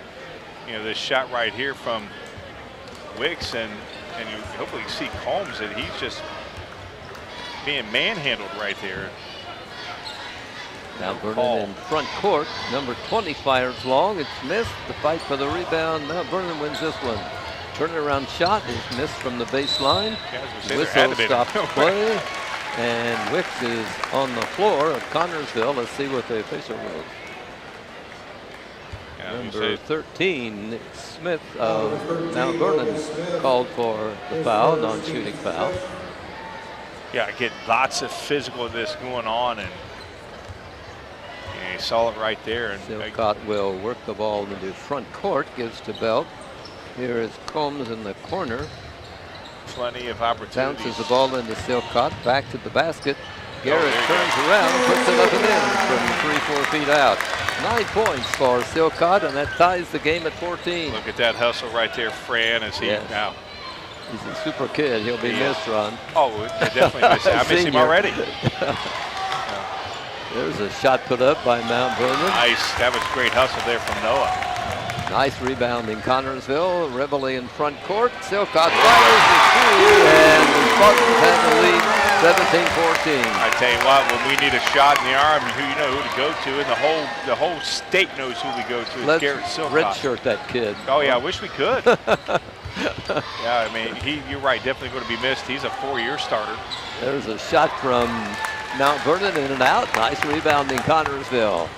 this shot right here from Wicks, and you hopefully see Combs, that he's just being manhandled right there. Mount Vernon in front court. Number 20 fires long. It's missed. The fight for the rebound. Mount Vernon wins this one. Turnaround shot is missed from the baseline. Yeah, Whistle stops play. And Wicks is on the floor of Connersville. Let's see what the official rules. Yeah, Number 13, Nick Smith of Mount Vernon called for the foul, non-shooting foul. Yeah, I get lots of physical of this going on, and you saw it right there. And Silcott will work the ball into front court, gives to Belt. Here is Combs in the corner. Plenty of opportunities. Bounces the ball into Silcott, back to the basket. Garrett turns around, puts it up and in from 3-4 feet out. 9 points for Silcott, and that ties the game at 14. Look at that hustle right there, Fran, as he now. He's a super kid. He'll be missed, Ron. Oh, I definitely miss him. I miss him already. There's a shot put up by Mount Vernon. Nice. That was great hustle there from Noah. Nice rebound in Connersville. Reveley in front court. Silcott fires the two, and the Spartans have the lead 17-14. I tell you what, when we need a shot in the arm, you know who to go to, and the whole state knows who we go to. Let's Garrett Silcott. redshirt that kid. Oh yeah, I wish we could. Yeah, I mean, you're right, definitely going to be missed. He's a 4-year starter. There's a shot from Mount Vernon, in and out. Nice rebound in Connersville.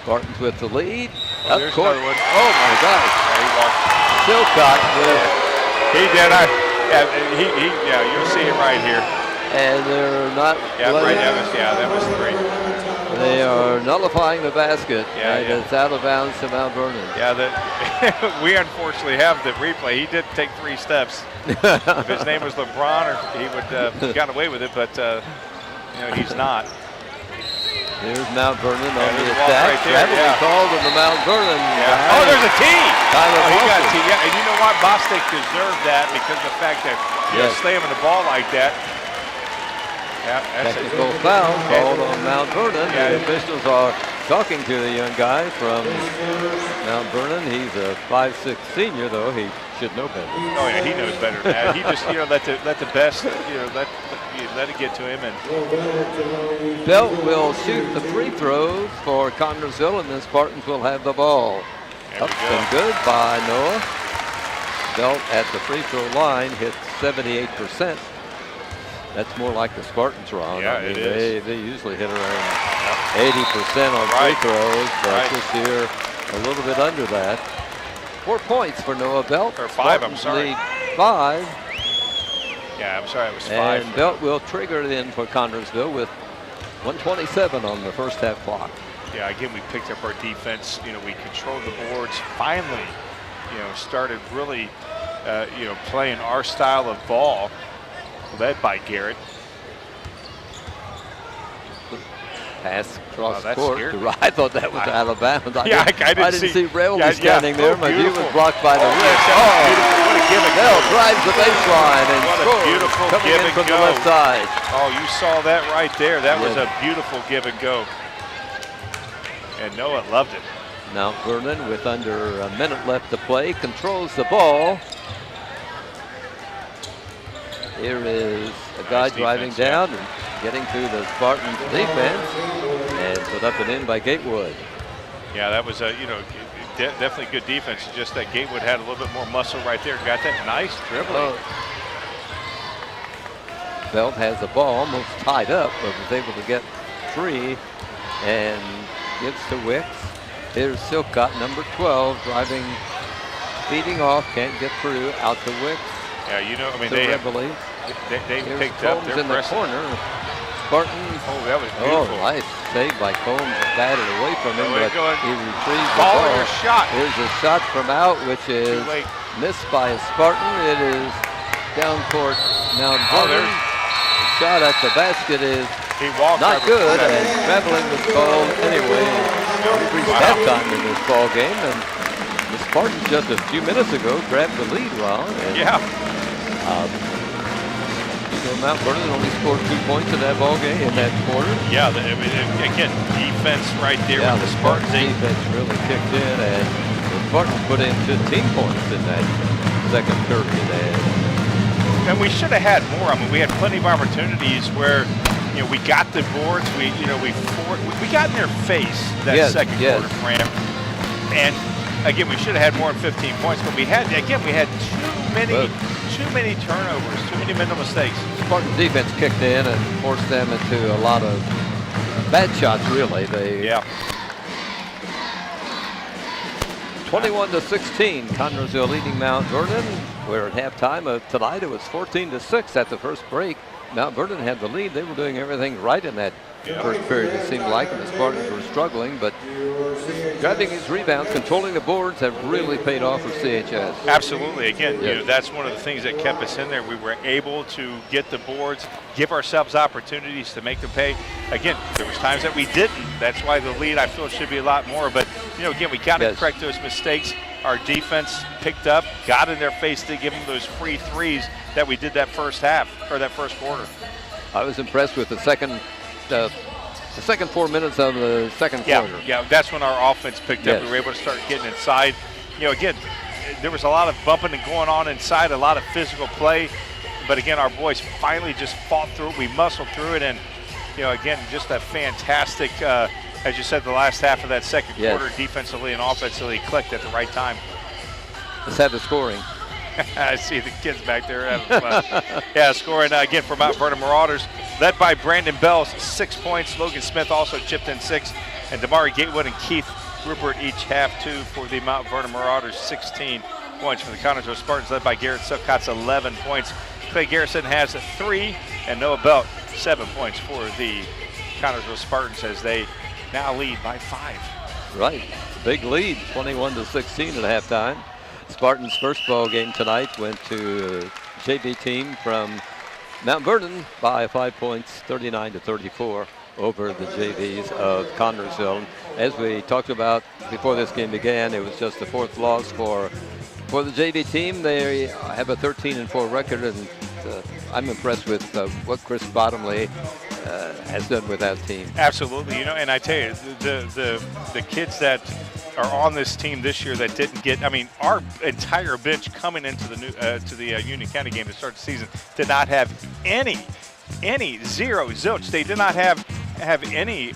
Spartans with the lead. Up There's court. another one. Oh my gosh. Yeah, he walked. Silcott with, He did. Yeah, you'll see it right here. and they're not. Yeah, right. That was great. They are nullifying the basket. Yeah, and yeah. it's out of bounds to Mount Vernon. Yeah, we unfortunately have the replay. He did take 3 steps. If his name was LeBron, he would have got away with it, but he's not. Here's Mount Vernon on there's the a walk attack. right there, That will be called on the Mount Vernon. Yeah. guy. Oh, there's a tee. Tyler He got a Bostic. tee. Yeah, and you know what? Bostic deserved that because of the fact that slamming the ball like that. Yeah, that's Technical foul called on Mount Vernon. Yeah. The officials are talking to the young guy from Mount Vernon. He's a 5'6" senior, though. He should know better. Oh yeah, he knows better than that. He just let the best let it get to him. And Belt will shoot the free throws for Connersville, and the Spartans will have the ball. there Up we go. and good by Noah. Belt at the free throw line hits 78%. That's more like the Spartans, Ron. Yeah, I mean, it is. They usually hit around 80% on free throws, but this year a little bit under that. 4 points for Noah Belt. Or 5, I'm Spartans sorry. lead 5. Yeah, I'm sorry, it was 5. And Belt will trigger it in for Connersville with 1:27 on the first half clock. Yeah, again, we picked up our defense. We controlled the boards. Finally, started really, playing our style of ball, led by Garrett. Pass across Wow, that court. scared To me. right. I thought that was out of bounds. I Yeah, didn't, I didn't see Reveley yeah, standing there. Oh, My view was beautiful. blocked by the Oh, wrist. yes, that was beautiful. What a give and Bell go. drives the baseline and What a scores. beautiful Coming give in and from the go. left side. Oh, you saw that right there. That was Yeah. a beautiful give and go. And Noah loved it. Mount Vernon with under a minute left to play controls the ball. Here is a guy Nice driving defense, down and getting to the Spartans defense and put up and in by Gatewood. Yeah, that was a definitely good defense. It's just that Gatewood had a little bit more muscle right there. Got that nice dribbling. Belt has the ball almost tied up, but was able to get free and gives to Wicks. Here's Silcott, number 12, driving, feeding off, can't get through, out to Wicks. Yeah, they Here's picked up Combs their in the corner. Spartans. Oh, that was beautiful. Oh, nice save by Combs. Batted away from him, but he retrieves the Ball ball. or shot. Here's a shot from out, which is missed by a Spartan. It is down court. Now Vernon. Shot at the basket is not good, and traveling was called anyway. We've reached halftime in this ball game, and the Spartans just a few minutes ago grabbed the lead, Ron. Mount Vernon only scored 2 points in that ball game in that quarter. Yeah, again, defense right there. Yeah, with the the Spartans defense really kicked in, and the Spartans put in 15 points in that second period. And we should have had more. I mean, we had plenty of opportunities where, we got the boards. We got in their face that second quarter, Fran. And again, we should have had more than 15 points, but we had too many turnovers, too many mental mistakes. Spartan defense kicked in and forced them into a lot of bad shots, really. 21-16, Connersville leading Mount Vernon. We're at halftime of tonight. It was 14-6 at the first break. Mount Vernon had the lead. They were doing everything right in that first period, it seemed like, and the Spartans were struggling, but grabbing his rebounds, controlling the boards have really paid off for CHS. Absolutely. Again, that's one of the things that kept us in there. We were able to get the boards, give ourselves opportunities to make them pay. Again, there was times that we didn't. That's why the lead, I feel, should be a lot more. But, again, we got to correct those mistakes. Our defense picked up, got in their face to give them those free threes that we did that first half, or that first quarter. I was impressed with the second 4 minutes of the second quarter. Yeah, that's when our offense picked up. We were able to start getting inside. Again, there was a lot of bumping and going on inside, a lot of physical play. But again, our boys finally just fought through it. We muscled through it. And, again, just a fantastic, as you said, the last half of that second quarter, defensively and offensively, clicked at the right time. Let's have the scoring. I see the kids back there having fun. Scoring again for Mount Vernon Marauders, led by Brandon Bell, 6 points. Logan Smith also chipped in 6. And Damari Gatewood and Keith Rupert each have 2 for the Mount Vernon Marauders, 16 points for the Connersville Spartans, led by Garrett Silcott's 11 points. Clay Garrison has 3, and Noah Belt 7 points for the Connersville Spartans as they now lead by 5. Right, big lead, 21-16 at halftime. Spartans' first ball game tonight went to a JV team from Mount Vernon by 5 points, 39-34 over the JVs of Connersville. As we talked about before this game began, it was just the 4th loss for the JV team. They have a 13-4 record, and I'm impressed with what Chris Bottomley has done with that team. Absolutely, and I tell you, the kids that are on this team this year that didn't get, our entire bench coming into the new to the Union County game to start the season did not have any zilch. They did not have any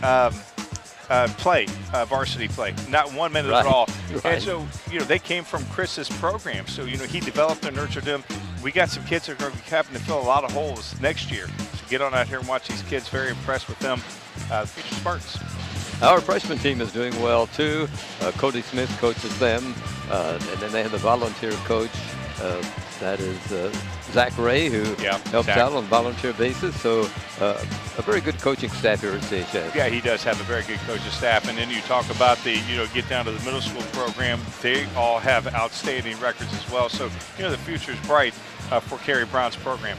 varsity play, not 1 minute at all. And so, they came from Chris's program. So, he developed and nurtured them. We got some kids that are going to happen to fill a lot of holes next year. So get on out here and watch these kids. Very impressed with them, the future Spartans. Our freshman team is doing well too. Cody Smith coaches them, and then they have the volunteer coach. That is Zach Ray, who helps out on a volunteer basis. So a very good coaching staff here at CHS. Yeah, he does have a very good coaching staff. And then you talk about the, get down to the middle school program. They all have outstanding records as well. So, the future is bright for Kerry Brown's program.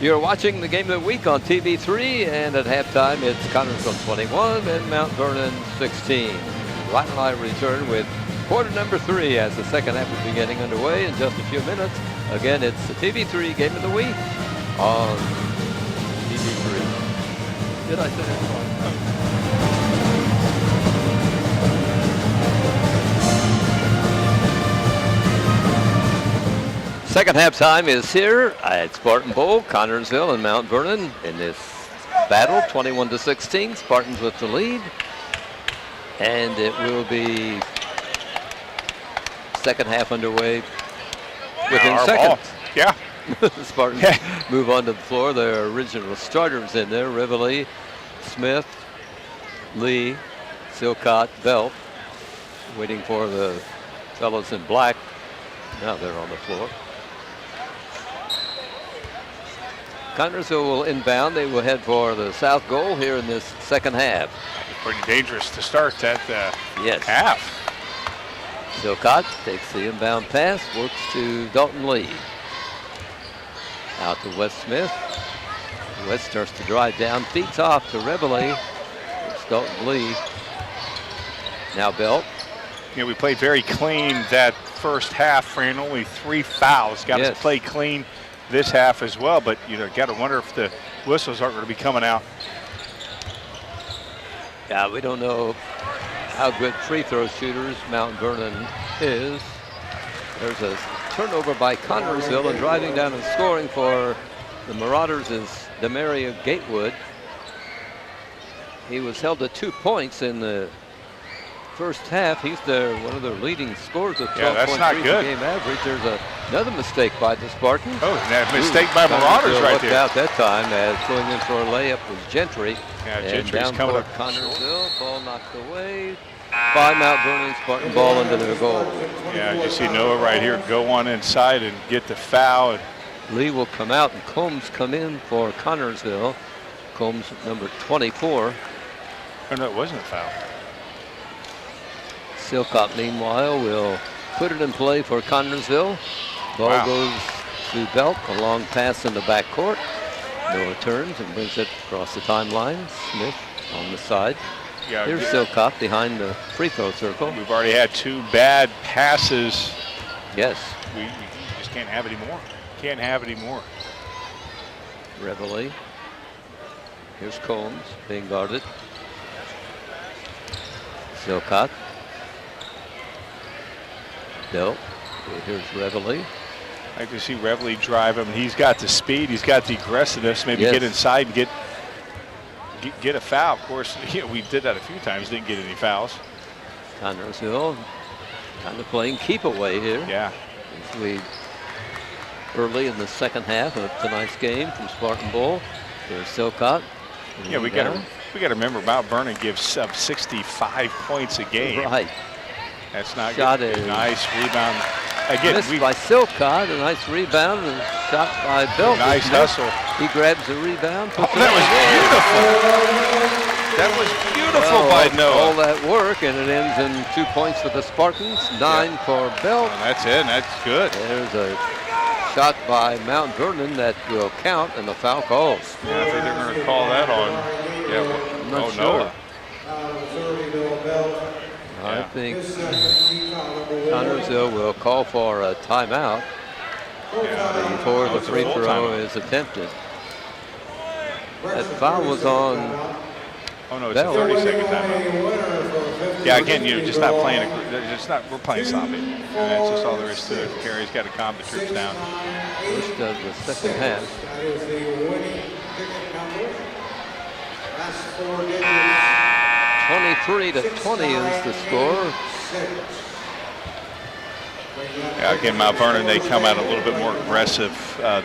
You're watching the game of the week on TV3, and at halftime, it's Connersville 21 and Mount Vernon 16. Ryan and I return with quarter number 3 as the second half is getting underway in just a few minutes. Again, it's the TV3 game of the week on TV3. Did I say that wrong? Second halftime is here at Spartan Bowl, Connersville and Mount Vernon in this battle, 21-16. Spartans with the lead. And it will be second half underway within Our seconds. ball. Yeah. The Spartans move onto the floor. Their original starters in there, Rivoli, Smith, Lee, Silcott, Belt, waiting for the fellows in black. Now they're on the floor. Connersville will inbound. They will head for the south goal here in this second half. Pretty dangerous to start that Yes. half. Silcott takes the inbound pass, works to Dalton Lee. Out to Wes Smith. Wes starts to drive down, feeds off to Revele. It's Dalton Lee. Now Belt. You know, we played very clean that first half, Fran. Only 3 fouls. Got us to play clean this half as well, but you know, got to wonder if the whistles aren't going to be coming out. Yeah, we don't know how good free throw shooters Mount Vernon is. There's a turnover by Connersville, and driving down and scoring for the Marauders is Demario Gatewood. He was held to 2 points in the first half. He's one of their leading scorers with 12.3 game average. There's another mistake by the Spartans. Oh, that mistake by Marauders right there. Out that time as going in for a layup was Gentry. Yeah, and Gentry's down coming for up. Connersville. Ball knocked away by Mount Vernon. Spartan ball into their goal. Yeah, you see Noah right here go on inside and get the foul. Lee will come out and Combs come in for Connersville. Combs number 24. Oh, no, it wasn't a foul. Silcott, meanwhile, will put it in play for Connersville. Ball goes to Belt, a long pass in the backcourt. Noah turns and brings it across the timeline. Smith on the side. Yeah, here's Silcott behind the free throw circle. We've already had 2 bad passes. Yes. We just can't have any more. Can't have any more. Revele. Here's Combs being guarded. Silcott. Nope. Here's Revele. I like to see Revele drive him. He's got the speed. He's got the aggressiveness. Maybe get inside and get a foul. Of course, you know, we did that a few times. Didn't get any fouls. Connersville kind of playing keep away here. Yeah. As we early in the second half of tonight's game from Spartan Bowl. There's Silcott. Yeah, we got to remember Mount Vernon gives up 65 points a game. Right. That's not shot good. Is nice rebound. Again, missed by Silcott. A nice rebound and shot by Belt. Nice hustle. He grabs the rebound. Oh, that was beautiful. That was beautiful by Noah. All that work, and it ends in 2 points for the Spartans. 9 for Belt. Oh, that's it. That's good. There's a shot by Mount Vernon that will count, and the foul calls. Yeah, I think they're going to call that on. Yeah, well, I'm not sure. Noah. I think Connersville will call for a timeout before the free throw is attempted. That foul was on. Oh no, it's a 30-second timeout. Yeah, again, you know, just not playing. We're playing sloppy, and that's just all there is to it. Kerry's got to calm the troops down. First of the second half. 23-20 is the score. Yeah, again, Mount Vernon, they come out a little bit more aggressive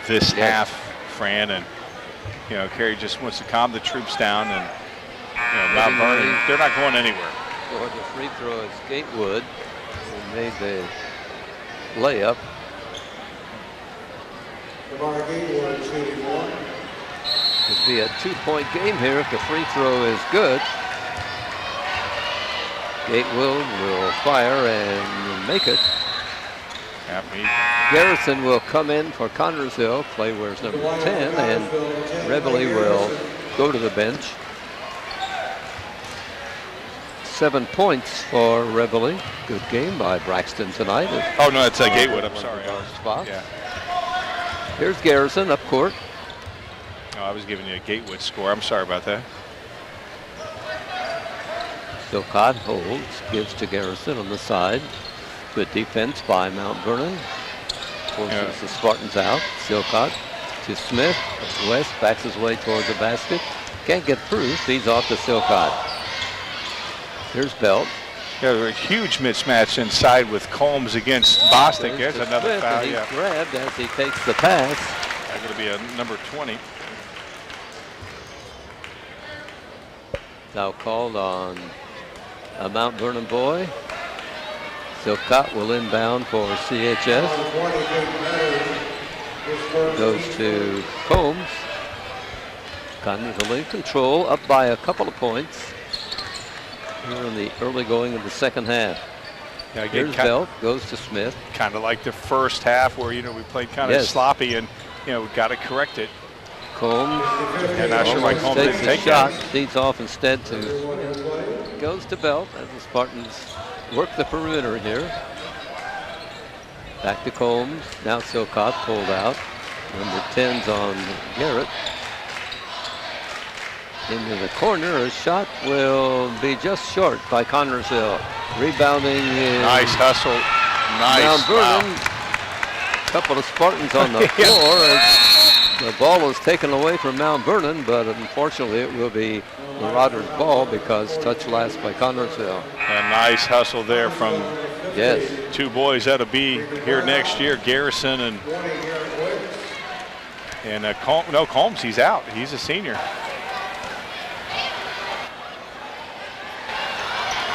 this half, Fran, and you know, Kerry just wants to calm the troops down, and you know, Mount Vernon, they're not going anywhere. For the free throw is Gatewood, who made the layup. It'd be a 2-point game here if the free throw is good. Gatewood will fire and make it. Garrison will come in for Connersville. Play wears number 10, and Revele will go to the bench. 7 points for Revele. Good game by Braxton tonight. Oh no, it's Gatewood. I'm sorry. Spot. Yeah. Here's Garrison up court. Oh, I was giving you a Gatewood score. I'm sorry about that. Silcott holds, gives to Garrison on the side. Good defense by Mount Vernon. forces the Spartans out. Silcott to Smith. West backs his way towards the basket. Can't get through. Feeds off to Silcott. Here's Belt. Yeah, a huge mismatch inside with Combs against Bostic. There's another Smith, foul. and he's Yeah, grabbed as he takes the pass. that's going to be a number 20. Now called on a Mount Vernon boy. Silcott will inbound for CHS. Goes to Combs. Connors will in control, up by a couple of points here in the early going of the second half. Yeah, again, Here's Belt, goes to Smith. Kind of like the first half where, we played kind of sloppy and, we got to correct it. Combs. And not sure why Combs takes didn't a take shot. that. Feeds off instead to goes to Belt as the Spartans work the perimeter here. Back to Combs. Now Silcott pulled out. Number 10's on Garrett. Into the corner. A shot will be just short by Connersville. Rebounding is Nice hustle. Nice. Mount Vernon. Wow. Couple of Spartans on the floor as the ball is taken away from Mount Vernon, but unfortunately it will be Marauders' ball because touch last by Connersville. A nice hustle there from Yes. two boys that'll be here next year, Garrison and Combs. He's out. He's a senior.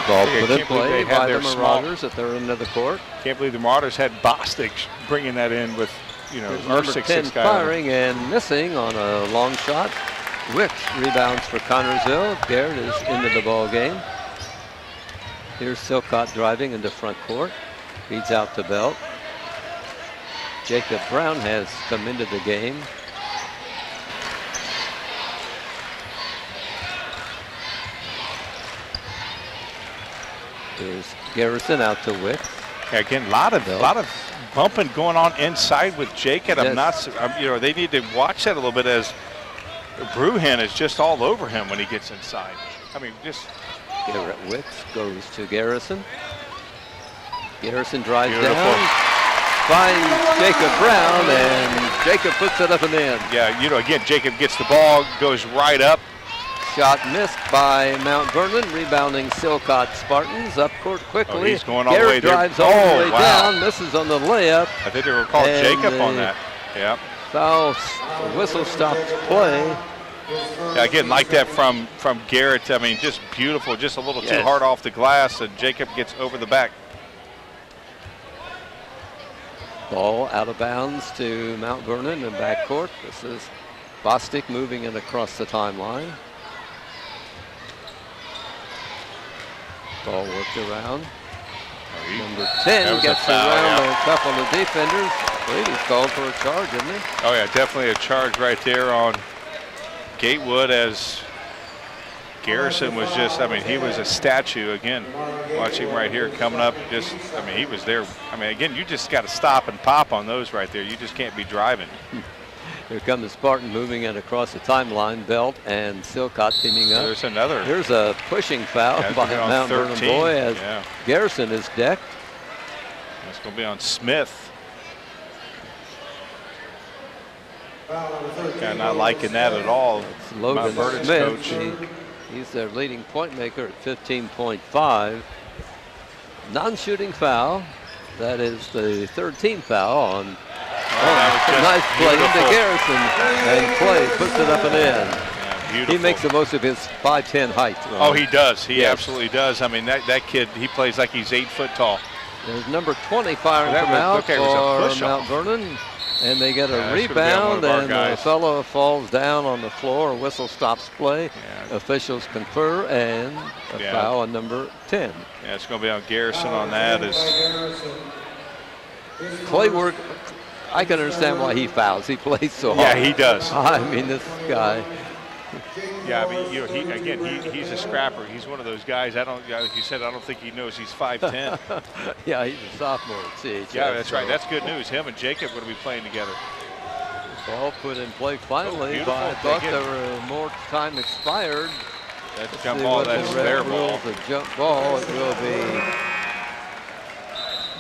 Ball I put can't in believe play they had by the their small- Marauders at their end of the court. Can't believe the Marauders had Bostic bringing that in with, our Number 6'6" 10 guy. firing and missing on a long shot. Wicks rebounds for Connersville. Garrett is into the ball game. Here's Silcott driving into front court. Feeds out to Belt. Jacob Brown has come into the game. Here's Garrison out to Wicks. Yeah, again, a lot of bumping going on inside with Jacob. Yes. They need to watch that a little bit as Bruhan is just all over him when he gets inside. Just Garrett Wicks goes to Garrison. Garrison drives Beautiful. down, finds Jacob Brown, and Jacob puts it up and in. Yeah, again, Jacob gets the ball, goes right up. Shot missed by Mount Vernon, rebounding Silcott Spartans up court quickly. Oh, he's going all the Garrett way there. drives all the way wow. down, misses on the layup. I think they were called And Jacob on the- that. Yeah. Foul, whistle stops play. Yeah, again, like that from Garrett. Just beautiful, just a little too Yes. hard off the glass, and Jacob gets over the back. Ball out of bounds to Mount Vernon in backcourt. This is Bostic moving it across the timeline. Ball worked around. Number That 10 was a gets foul, around yeah. a couple of defenders. I believe he's called for a charge, isn't he? Oh yeah, definitely a charge right there on Gatewood as Garrison was just, he was a statue again. Watch him right here coming up. He was there. Again, you just got to stop and pop on those right there. You just can't be driving. Here comes the Spartan moving it across the timeline. Belt and Silcott teaming up. There's another. Here's a pushing foul That's by gonna be on Mount Vernon 13. boy as Yeah. Garrison is decked. It's going to be on Smith. Yeah, not liking that at all. It's Logan Mount Vernon's Smith. coach. He's their leading point maker at 15.5. Non-shooting foul. That is the third team foul on. that was just Nice play beautiful. into Garrison, and Clay puts it up and in. Yeah, beautiful. He makes the most of his 5'10" height. Oh, he does. He Yes. absolutely does. That kid, he plays like he's 8 foot tall. There's number 20 firing That from was- out okay, it was a for push-off. Mount Vernon. And they get Yeah, a that's gonna be on rebound, one of our and the guys. fellow falls down on the floor. A whistle stops play. Yeah. Officials confer, and a Yeah. foul on number 10. Yeah, it's going to be on Garrison on that. Clay work. I can understand why he fouls. He plays so Yeah, hard. he does. I mean, this guy. Yeah, he's a scrapper. He's one of those guys. Like you said, I don't think he knows he's 5'10". Yeah, he's a sophomore at CHS. Yeah, that's right. so That's good news. Him and Jacob going to be playing together. Ball put in play finally, beautiful. but I thought Again. there were more time expired. That's See jump ball. what That's the their ref ball. rules, a jump ball. It will be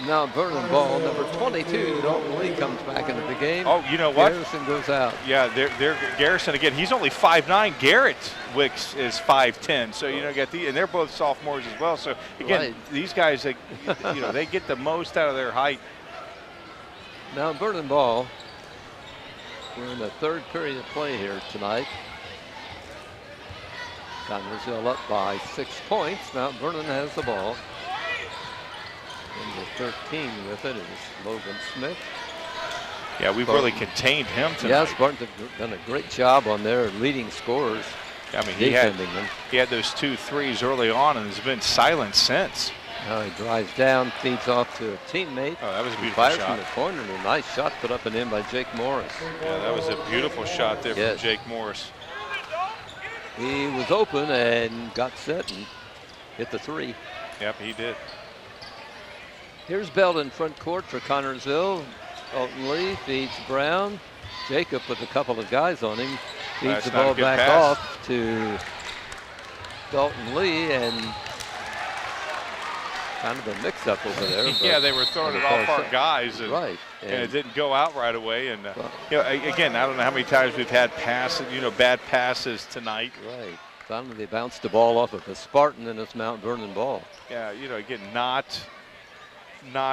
Mount Vernon ball. Number 22, Dalton Lee comes back into the game. Oh, you know what? Garrison goes out. Yeah, they're Garrison again. He's only 5'9". Garrett Wicks is 5'10". So you know, and they're both sophomores as well. So again, these guys, they get the most out of their height. Mount Vernon ball. We're in the third period of play here tonight. Connersville up by 6 points. Mount Vernon has the ball. Number 13 with it is Logan Smith. Yeah, we've really contained him tonight. Yeah, Spartans have done a great job on their leading scorers. I mean, he had those 2 threes early on and has been silent since. Now he drives down, feeds off to a teammate. Oh, that was a beautiful fires shot. from the corner, and a nice shot put up and in by Jake Morris. Yeah, that was a beautiful shot there from Jake Morris. He was open and got set and hit the 3. Yep, he did. Here's Bell in front court for Connersville. Dalton Lee feeds Brown. Jacob with a couple of guys on him. Feeds the ball back off to Dalton Lee, and kind of a mix-up over there. Yeah, they were throwing it off our guys, and it didn't go out right away. And again, I don't know how many times we've had passes, bad passes tonight. Right. Finally, they bounced the ball off of the Spartan, and it's Mount Vernon ball. Yeah, again, not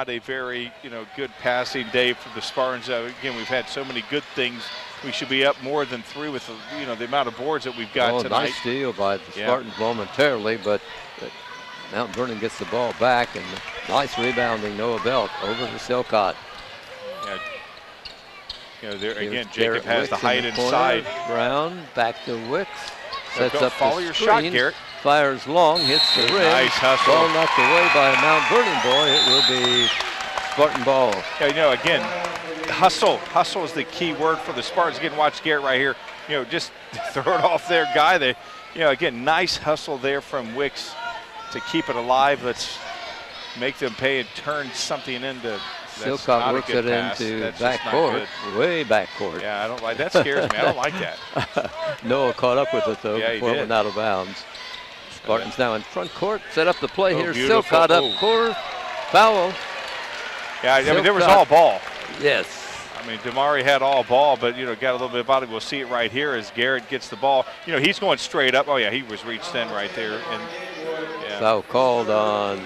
a very good passing day for the Spartans. Again, we've had so many good things. We should be up more than 3 with the amount of boards that we've got tonight. Nice steal by the Spartans momentarily, but Mount Vernon gets the ball back, and nice rebounding Noah Belt over to Silcott. Yeah, there again, Jacob has the height inside. Brown back to Wicks. Sets up follow your shot, Garrett. Fires long, hits the rim. Nice hustle. Ball knocked away by a Mount Vernon boy. It will be Spartan ball. Yeah, again, hustle. Hustle is the key word for the Spartans. Again, watch Garrett right here. Just throw it off their guy. Again, nice hustle there from Wicks to keep it alive. Let's make them pay and turn something into. Silcott works it into backcourt, way backcourt. Yeah, I don't like that. Scares me. I don't like that. Noah caught up with it though before it went out of bounds. Spartans now in front court, set up the play here. Beautiful. Silcott up court, foul. Yeah, I mean there was all ball. Yes. I mean Damari had all ball, but got a little bit about it. We'll see it right here as Garrett gets the ball. He's going straight up. Oh yeah, he was reached in right there. And foul called on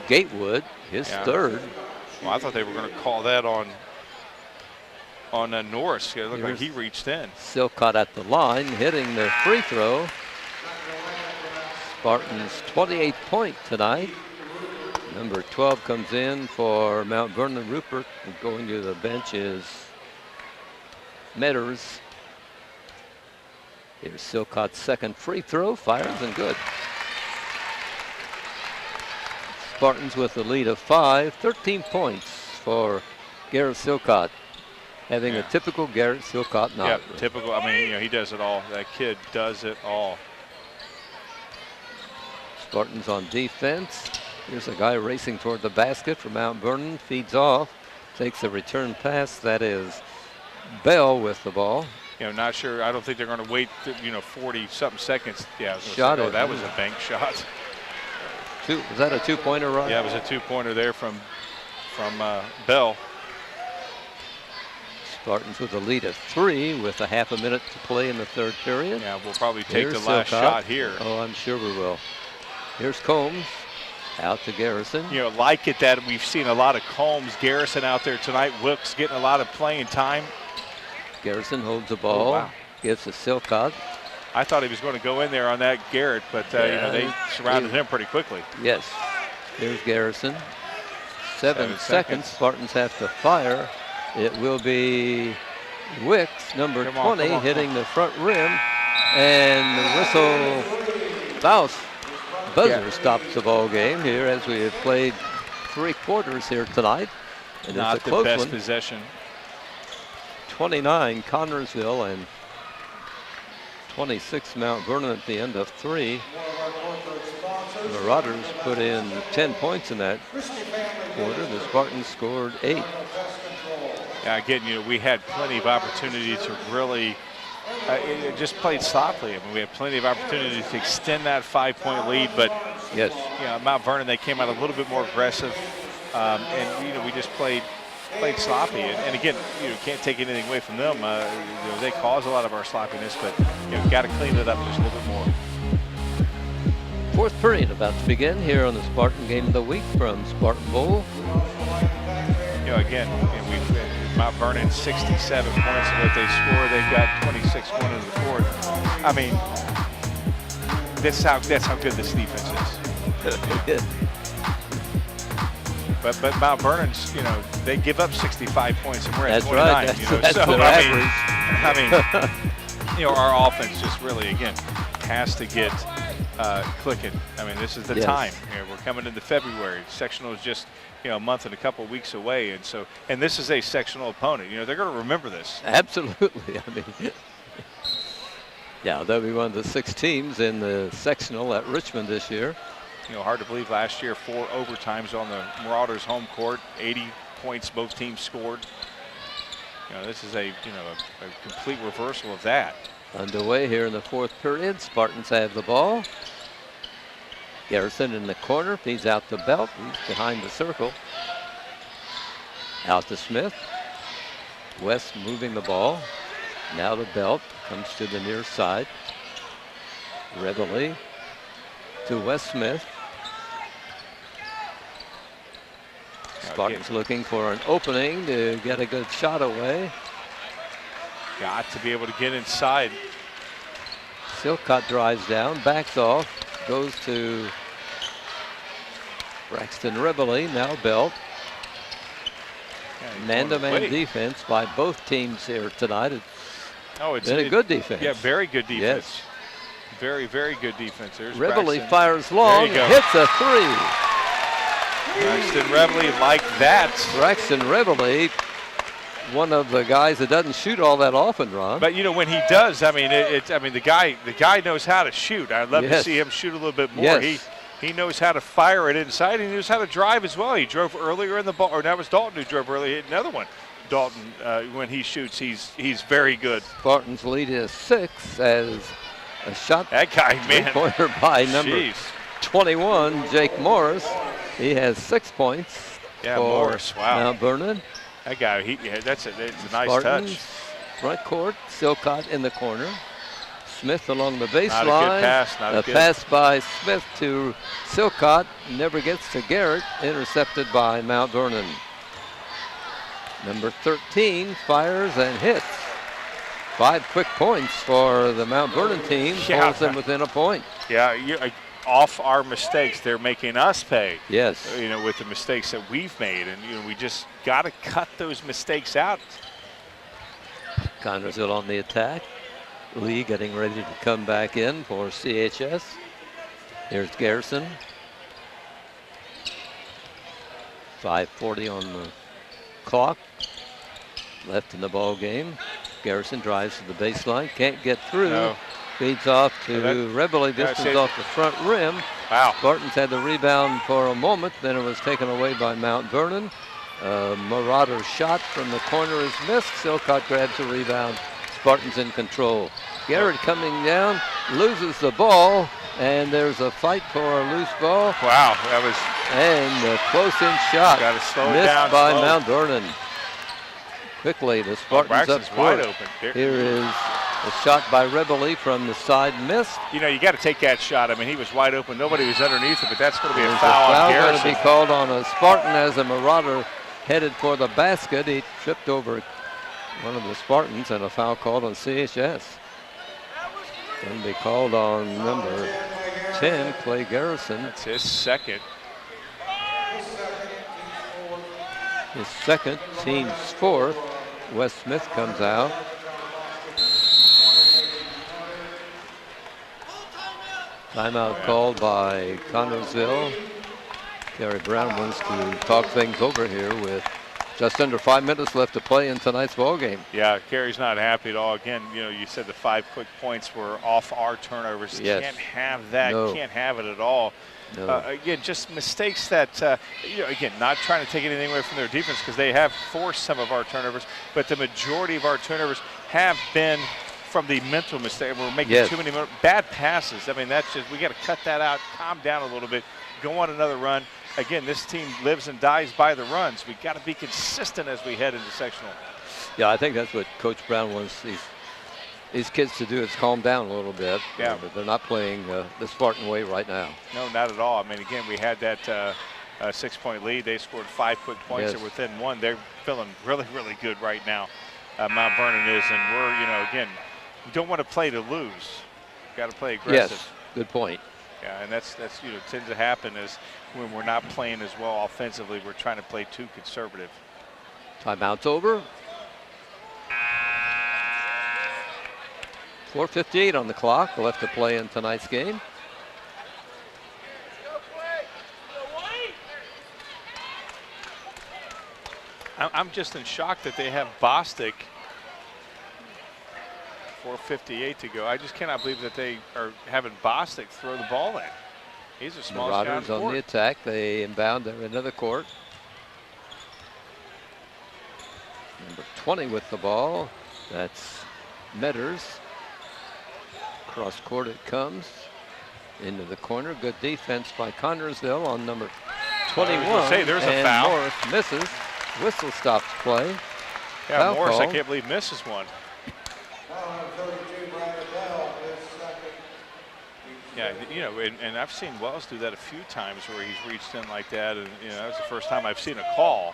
Gatewood, his third. Well, I thought they were going to call that on Norris. It looked like he reached in. Silcott at the line, hitting the free throw. Spartans 28th point tonight. Number 12 comes in for Mount Vernon. Rupert, and going to the bench is Metters. Here's Silcott's second free throw, fires and good. Spartans with a lead of 5, 13 points for Garrett Silcott. Having a typical Garrett Silcott night. Yeah, typical. I mean, he does it all. That kid does it all. Spartans on defense. Here's a guy racing toward the basket for Mount Vernon. Feeds off, takes a return pass. That is Bell with the ball. Not sure. I don't think they're going to wait, 40-something seconds. Yeah, that was a bank shot. Was that a 2-pointer, Rod? Yeah, it was a 2-pointer there from Bell. Spartans with a lead of 3 with a half a minute to play in the third period. Yeah, we'll probably take the last shot here. Oh, I'm sure we will. Here's Combs out to Garrison. Like it that we've seen a lot of Combs, Garrison out there tonight. Wilkes getting a lot of playing time. Garrison holds the ball, gives to Silcott. I thought he was going to go in there on that Garrett, but they surrounded him pretty quickly. Yes. Here's Garrison. 7 seconds. Spartans have to fire. It will be Wicks, number 20, hitting the front rim. And the whistle buzzer stops the ball game here as we have played 3 quarters here tonight. And not it's a close the best one. possession. 29 Connersville and 26 Mount Vernon at the end of 3. The Marauders put in 10 points in that quarter. The Spartans scored 8. Yeah, again, we had plenty of opportunity to really it just played sloppily. I mean, we had plenty of opportunity to extend that 5-point lead, but yes, Mount Vernon, they came out a little bit more aggressive. and we just played sloppy. And again, can't take anything away from them. They cause a lot of our sloppiness, but got to clean it up just a little bit more. Fourth period about to begin here on the Spartan Game of the Week from Spartan Bowl. Again, we've Mount Vernon 67 points of what they score. They've got 26 going into the fourth. I mean, that's how good this defense is. But Mount Vernon's, they give up 65 points and we're at 29. Right. That's so their I mean, our offense just really again has to get clicking. I mean, this is the time. We're coming into February. Sectional is just a month and a couple of weeks away, and this is a sectional opponent. They're going to remember this. Absolutely. I mean, yeah, they'll be one of the 6 teams in the sectional at Richmond this year. Hard to believe last year 4 overtimes on the Marauders' home court, 80 points both teams scored. This is a complete reversal of that. Underway here in the fourth period. Spartans have the ball. Garrison in the corner, feeds out the belt. He's behind the circle. Out to Smith. West moving the ball. Now the belt comes to the near side. Reveille to West Smith. Spartans looking for an opening to get a good shot away. Got to be able to get inside. Silcott drives down, backs off, goes to Braxton Reveille, now Belt. Man-to-man defense by both teams here tonight. It's been a good defense. Yeah, very good defense. Yes. Very, very good defense. There's Reveille Braxton. fires long, hits a 3. Braxton Reveille like that. Braxton Reveille, one of the guys that doesn't shoot all that often, Ron. But when he does, I mean, the guy knows how to shoot. I'd love to see him shoot a little bit more. Yes. He knows how to fire it inside. He knows how to drive as well. He drove earlier in the ball, or that was Dalton who drove earlier. He hit another one. Dalton, when he shoots, he's very good. Spartans lead is 6 as a shot. That guy, man. Pointer by number 21, Jake Morris. He has 6 points. Yeah, Morris. Wow. Mount Vernon. That guy, that's a nice Spartans, touch. Front court, Silcott in the corner. Smith along the baseline. Not a good pass. Not a good pass by Smith to Silcott. Never gets to Garrett. Intercepted by Mount Vernon. Number 13 fires and hits. 5 quick points for the Mount Vernon team. Holds them within a point. Yeah, off our mistakes, they're making us pay. Yes. With the mistakes that we've made, and we just got to cut those mistakes out. Connersville on the attack. Lee getting ready to come back in for CHS. Here's Garrison. 5:40 on the clock. Left in the ball game. Garrison drives to the baseline. Can't get through. No. Feeds off to Reveille. Distance off the front rim. Wow. Spartans had the rebound for a moment. Then it was taken away by Mount Vernon. Marauder's shot from the corner is missed. Silcott grabs the rebound. Spartans in control. Garrett coming down, loses the ball, and there's a fight for a loose ball. Wow, that was. And a close-in shot. Got to slow it missed down. by Mount Vernon. Quickly, the Spartans up court. Wide open. Here is a shot by Reveille from the side, missed. You got to take that shot. I mean, he was wide open. Nobody was underneath it, but that's going to be There's a foul on Garrison. Going to be called on a Spartan as a Marauder headed for the basket. He tripped over one of the Spartans, and a foul called on CHS. Going to be called on number 10, Clay Garrison. That's his second. His second, team's 4th. Wes Smith comes out. Timeout called by Connersville. Gary Brown wants to talk things over here with just under 5 minutes left to play in tonight's ball game. Yeah, Kerry's not happy at all. Again, you said the 5 quick points were off our turnovers. Yes. Can't have that. No. Can't have it at all. No. Again, just mistakes that, again, not trying to take anything away from their defense because they have forced some of our turnovers, but the majority of our turnovers have been from the mental mistake. We're making too many bad passes. I mean, that's just, we got to cut that out, calm down a little bit, go on another run. again, this team lives and dies by the runs. We got to be consistent as we head into sectional. Yeah, I think that's what Coach Brown wants these kids to do, is calm down a little bit. Yeah. They're not playing the Spartan way right now. No, not at all. I mean, again, we had that 6-point lead. They scored 5 quick points. Yes. They're within 1. They're feeling really, really good right now. Mount Vernon is, and we're, again, we don't want to play to lose. Got to play aggressive. Yes, good point. Yeah, and that's tends to happen is when we're not playing as well offensively, we're trying to play too conservative. Timeout's over. 4:58 on the clock left to play in tonight's game. I'm just in shock that they have Bostic. 4:58 to go. I just cannot believe that they are having Bostic throw the ball in. He's a small guy Marauders on the attack. They inbound their end of the court. Number 20 with the ball. That's Metters. Cross court it comes. Into the corner. Good defense by Connersville on number 21. Say, there's a and foul. Morris misses. Whistle stops play. Yeah, Foul Morris, call. I can't believe misses one. Yeah, and I've seen Wells do that a few times where he's reached in like that, and that was the first time I've seen a call.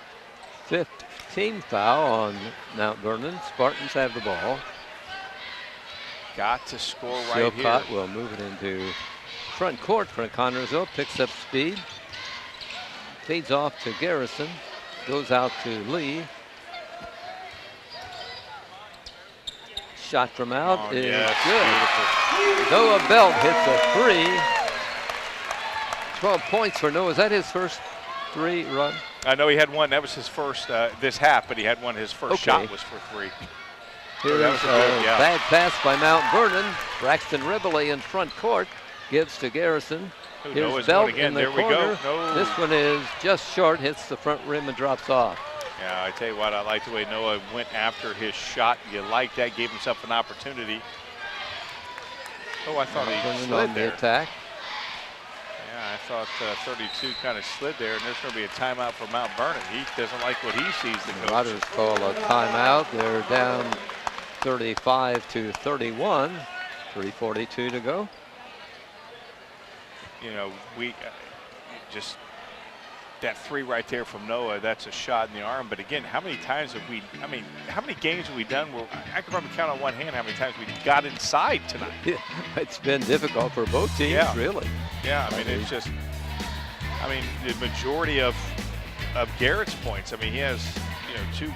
15 foul on Mount Vernon. Spartans have the ball. Got to score right here. Silcott will move it into front court for Connersville. Picks up speed. Feeds off to Garrison. Goes out to Lee. Shot from out is good. Noah Belt hits a 3. 12 points for Noah. Is that his first 3 run? I know he had one. That was his first this half, but he had one. His first shot was for 3. Here's a bad pass by Mount Vernon. Braxton Ribbley in front court. Gives to Garrison. Here's Belt in the corner. No. This one is just short. Hits the front rim and drops off. Yeah, I tell you what, I like the way Noah went after his shot. You like that, gave himself an opportunity. Oh, I thought he slid there. The attack. Yeah, I thought 32 kind of slid there, and there's going to be a timeout for Mount Vernon. He doesn't like what he sees. The coach. Marauders call a timeout. They're down 35-31. 3:42 to go. We just that 3 right there from Noah, that's a shot in the arm. But again, how many times have we, how many games have we done where I can probably count on one hand how many times we got inside tonight? Yeah, it's been difficult for both teams, really. Yeah, it's just, the majority of Garrett's points, he has, 2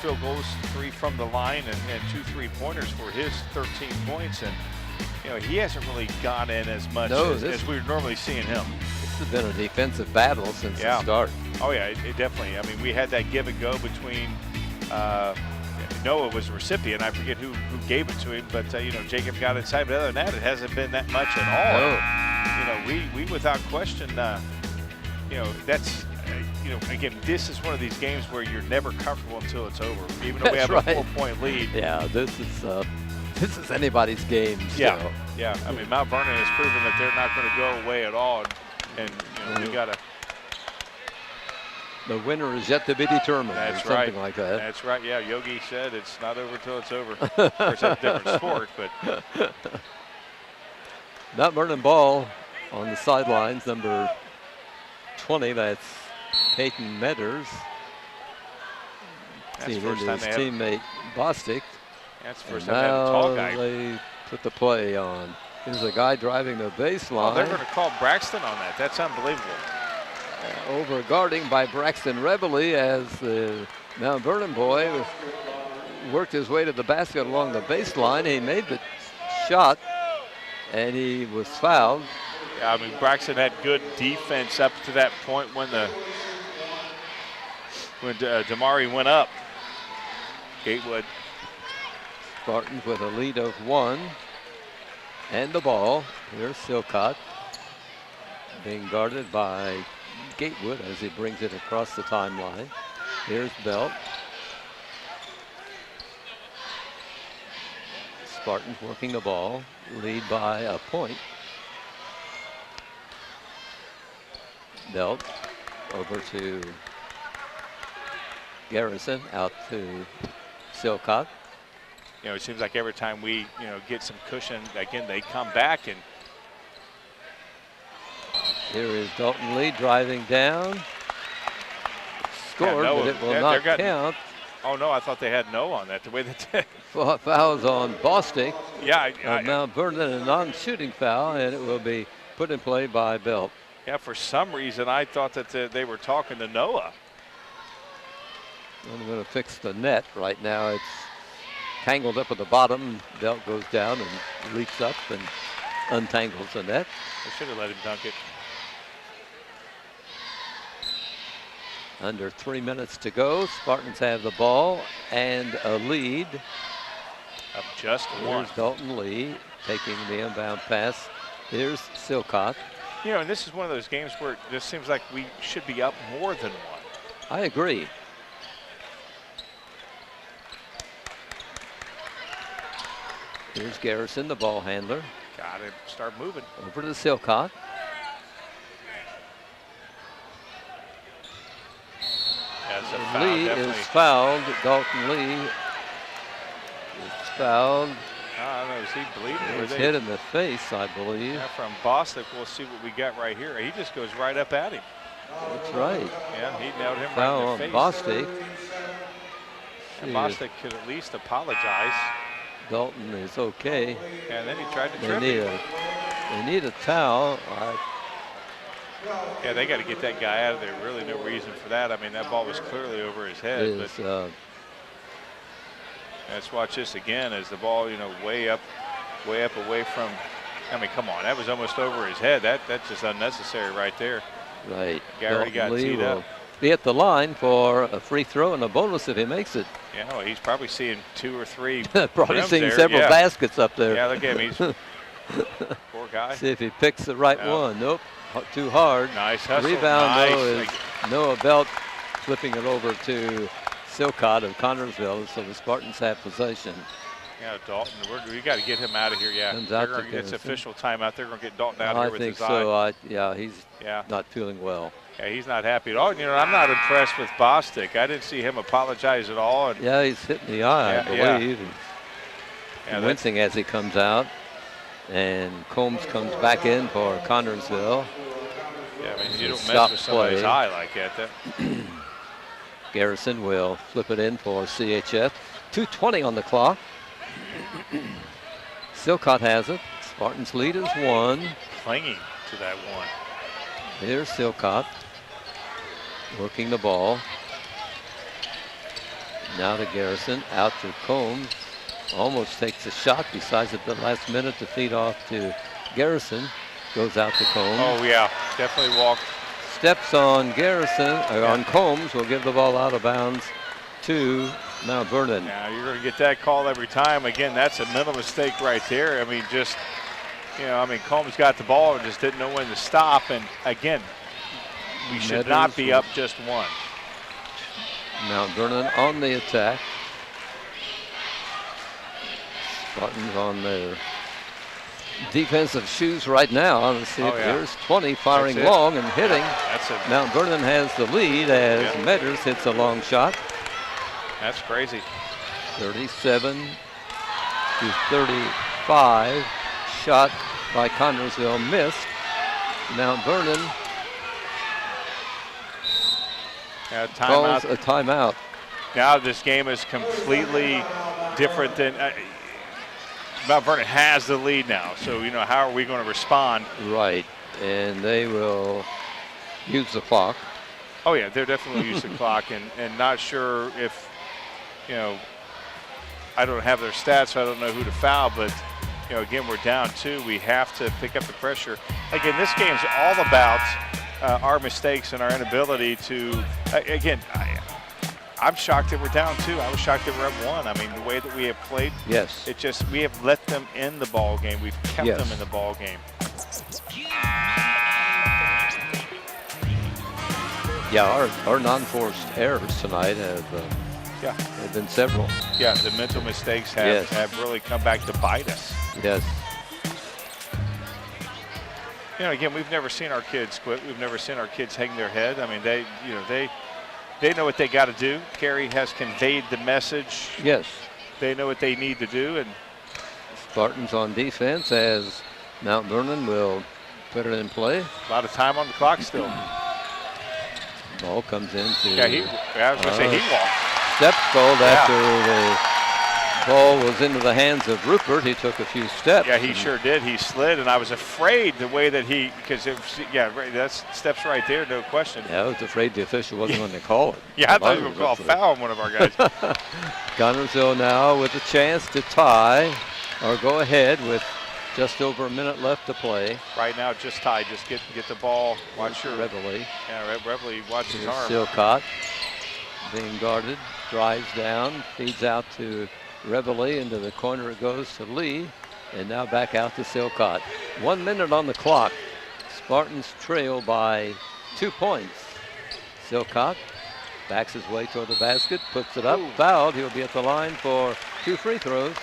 field goals, 3 from the line, and 2 3-pointers for his 13 points. And, he hasn't really gone in as much as we're normally seeing him. This has been a defensive battle since the start. Oh, yeah, it definitely. We had that give and go between Noah was the recipient. I forget who gave it to him, but, Jacob got inside. But other than that, it hasn't been that much at all. No. We without question, that's, again, this is one of these games where you're never comfortable until it's over. Even though we have a 4-point lead. Yeah, this is anybody's game still. Yeah. Mount Vernon has proven that they're not going to go away at all. And we got to. The winner is yet to be determined. That's or something right. like that. That's right. Yeah, Yogi said it's not over till it's over. Of course, that's a different sport, but. Mount Vernon ball on the sidelines, number 20. That's Peyton Metters. That's the first time his teammate Bostic. That's the first time they had a tall guy. They put the play on. There's a guy driving the baseline. Oh, they're going to call Braxton on that. That's unbelievable. Over guarding by Braxton Ribbley as the Mount Vernon boy worked his way to the basket along the baseline. He made the shot, and he was fouled. Yeah, Braxton had good defense up to that point when Damari went up. Gatewood. Spartans with a lead of 1. And the ball. Here's Silcott being guarded by Gatewood as he brings it across the timeline. Here's Belt. Spartans working the ball. Lead by a point. Belt over to Garrison, out to Silcott. You know, it seems like every time we, get some cushion, again, they come back and. Here is Dalton Lee driving down. Scored, no, but it will not count. Oh, no, I thought they had no on that, the way that. Fouls on Bostic. Yeah. Mount Vernon, a non-shooting foul, and it will be put in play by Belt. Yeah, for some reason, I thought that they were talking to Noah. I'm going to fix the net right now. It's tangled up at the bottom. Belt goes down and leaps up and untangles the net. They should have let him dunk it. Under 3 minutes to go. Spartans have the ball and a lead. Of just one. Here's Dalton Lee taking the inbound pass. Here's Silcott. And this is one of those games where it just seems like we should be up more than one. I agree. Here's Garrison, the ball handler. Got to start moving. Over to Silcott. That's a foul, Lee definitely. is fouled. Dalton Lee is fouled. I don't know, is he bleeding? He's hit in the face, I believe. Yeah, from Bostic, we'll see what we got right here. He just goes right up at him. That's right. Yeah, he nailed him Foul right on in the face. Bostic. And Bostic could at least apologize. Dalton is okay. And then he tried to trip They him. need a towel. Yeah, they got to get that guy out of there. Really no reason for that. I mean, that ball was clearly over his head. But let's watch this again as the ball, way up away from. I mean, come on, that was almost over his head. That's just unnecessary right there. Right. Gary got teed up. Be at the line for a free throw and a bonus if he makes it. Yeah, well, he's probably seeing 2 or 3. Probably seeing there. several baskets up there. Yeah, look at him. He's poor guy. See if he picks the right one. Nope, too hard. Nice hustle. Rebound though is Noah Belt flipping it over to Silcott of Connorsville, so the Spartans have possession. Yeah, Dalton, we got to get him out of here. Yeah, Comes out to it's Garrison. official timeout. They're going to get Dalton out of here with his I think so. He's not feeling well. Yeah, he's not happy at all. I'm not impressed with Bostic. I didn't see him apologize at all. And yeah, he's hit in the eye, I believe. Yeah, wincing as he comes out. And Combs comes back in for Connorsville. Yeah, I mean, you don't mess with somebody's eye like that. Garrison will flip it in for CHS. 2:20 on the clock. Silcott has it. Spartans lead is 1. Clinging to that one. Here's Silcott working the ball. Now to Garrison, out to Combs. Almost takes a shot, decides at the last minute to feed off to Garrison. Goes out to Combs. Oh, yeah, definitely walked. Steps on Garrison, on Combs, will give the ball out of bounds to Mount Vernon. Now you're going to get that call every time. Again, that's a mental mistake right there. I mean, Combs got the ball and just didn't know when to stop. And again, we should not be up just 1. Mount Vernon on the attack. Spartans on their defensive shoes right now. Let's see if there's 20 firing long and hitting. Mount Vernon has the lead as Metters hits a long shot. That's crazy. 37 to 35. Shot by Connorsville missed. Mount Vernon calls a timeout. Now this game is completely different than Mount Vernon has the lead now. So, how are we going to respond? Right, and they will use the clock. Oh, yeah, they're definitely use the clock, and not sure if, I don't have their stats, so I don't know who to foul, but, again, we're down 2. We have to pick up the pressure. Again, this game's all about our mistakes and our inability to, again, I'm shocked that we're down 2. I was shocked that we're up 1. I mean, the way that we have played, we have let them in the ball game. We've kept them in the ball game. Yeah, our non-forced errors tonight have been several. Yeah, the mental mistakes have really come back to bite us. Yes. Again, we've never seen our kids quit. We've never seen our kids hang their head. I mean, they know what they got to do. Carrie has conveyed the message. Yes. They know what they need to do. And Spartans on defense as Mount Vernon will put it in play. a lot of time on the clock still. Ball comes into. I was going to say he walked. Steps called after the ball was into the hands of Rupert. He took a few steps. Yeah, he sure did. He slid, and I was afraid the way that that's steps right there, no question. Yeah, I was afraid the official wasn't going to call it. Yeah, I thought he was going to call a foul on one of our guys. Connersville now with a chance to tie or go ahead with just over a minute left to play. Right now, just tie. Just get the ball. Watch your Reveille. Yeah, Reveille, watch his arm. Silcott being guarded, drives down, feeds out to Reveille. Into the corner it goes to Lee, and now back out to Silcott. 1 minute on the clock. Spartans trail by 2 points. Silcott backs his way toward the basket, puts it up, fouled. He'll be at the line for 2 free throws.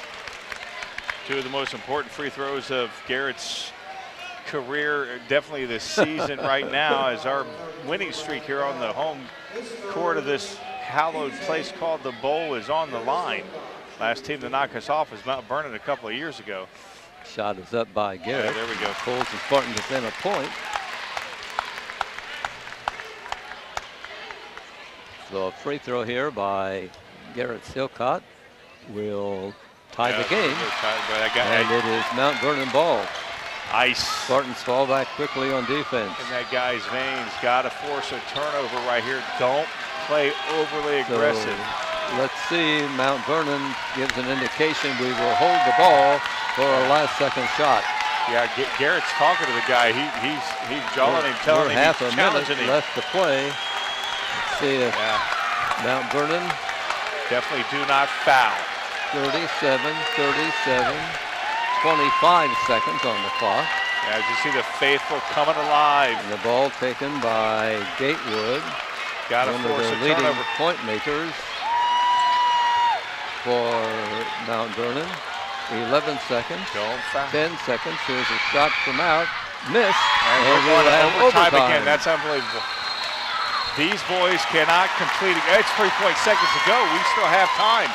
2 of the most important free throws of Garrett's career, definitely this season right now, as our winning streak here on the home court of this hallowed place called the Bowl is on the line. Last team to knock us off was Mount Vernon a couple of years ago. Shot is up by Garrett. Yeah, there we go. Pulls the Spartans within a point. So a free throw here by Garrett Silcott will tie the game. And it is Mount Vernon ball. Ice. Spartans fall back quickly on defense. In that guy's veins. Got to force a turnover right here. Don't play overly aggressive. So let's see. Mount Vernon gives an indication we will hold the ball for our last second shot. Yeah, Garrett's talking to the guy. He's jawing him, telling him half a he's minute challenging him. left to play. Let's see if Mount Vernon. Definitely do not foul. 37, 25 seconds on the clock. Yeah, as you see the faithful coming alive. And the ball taken by Gatewood. Got to one force of a the leading turnover. point makers for Mount Vernon. 11 seconds. Don't foul. 10 seconds. Here's a shot from out. Missed. And we're we'll going to have overtime again. That's unbelievable. These boys cannot complete it. It's 3.6 seconds to go. We still have time.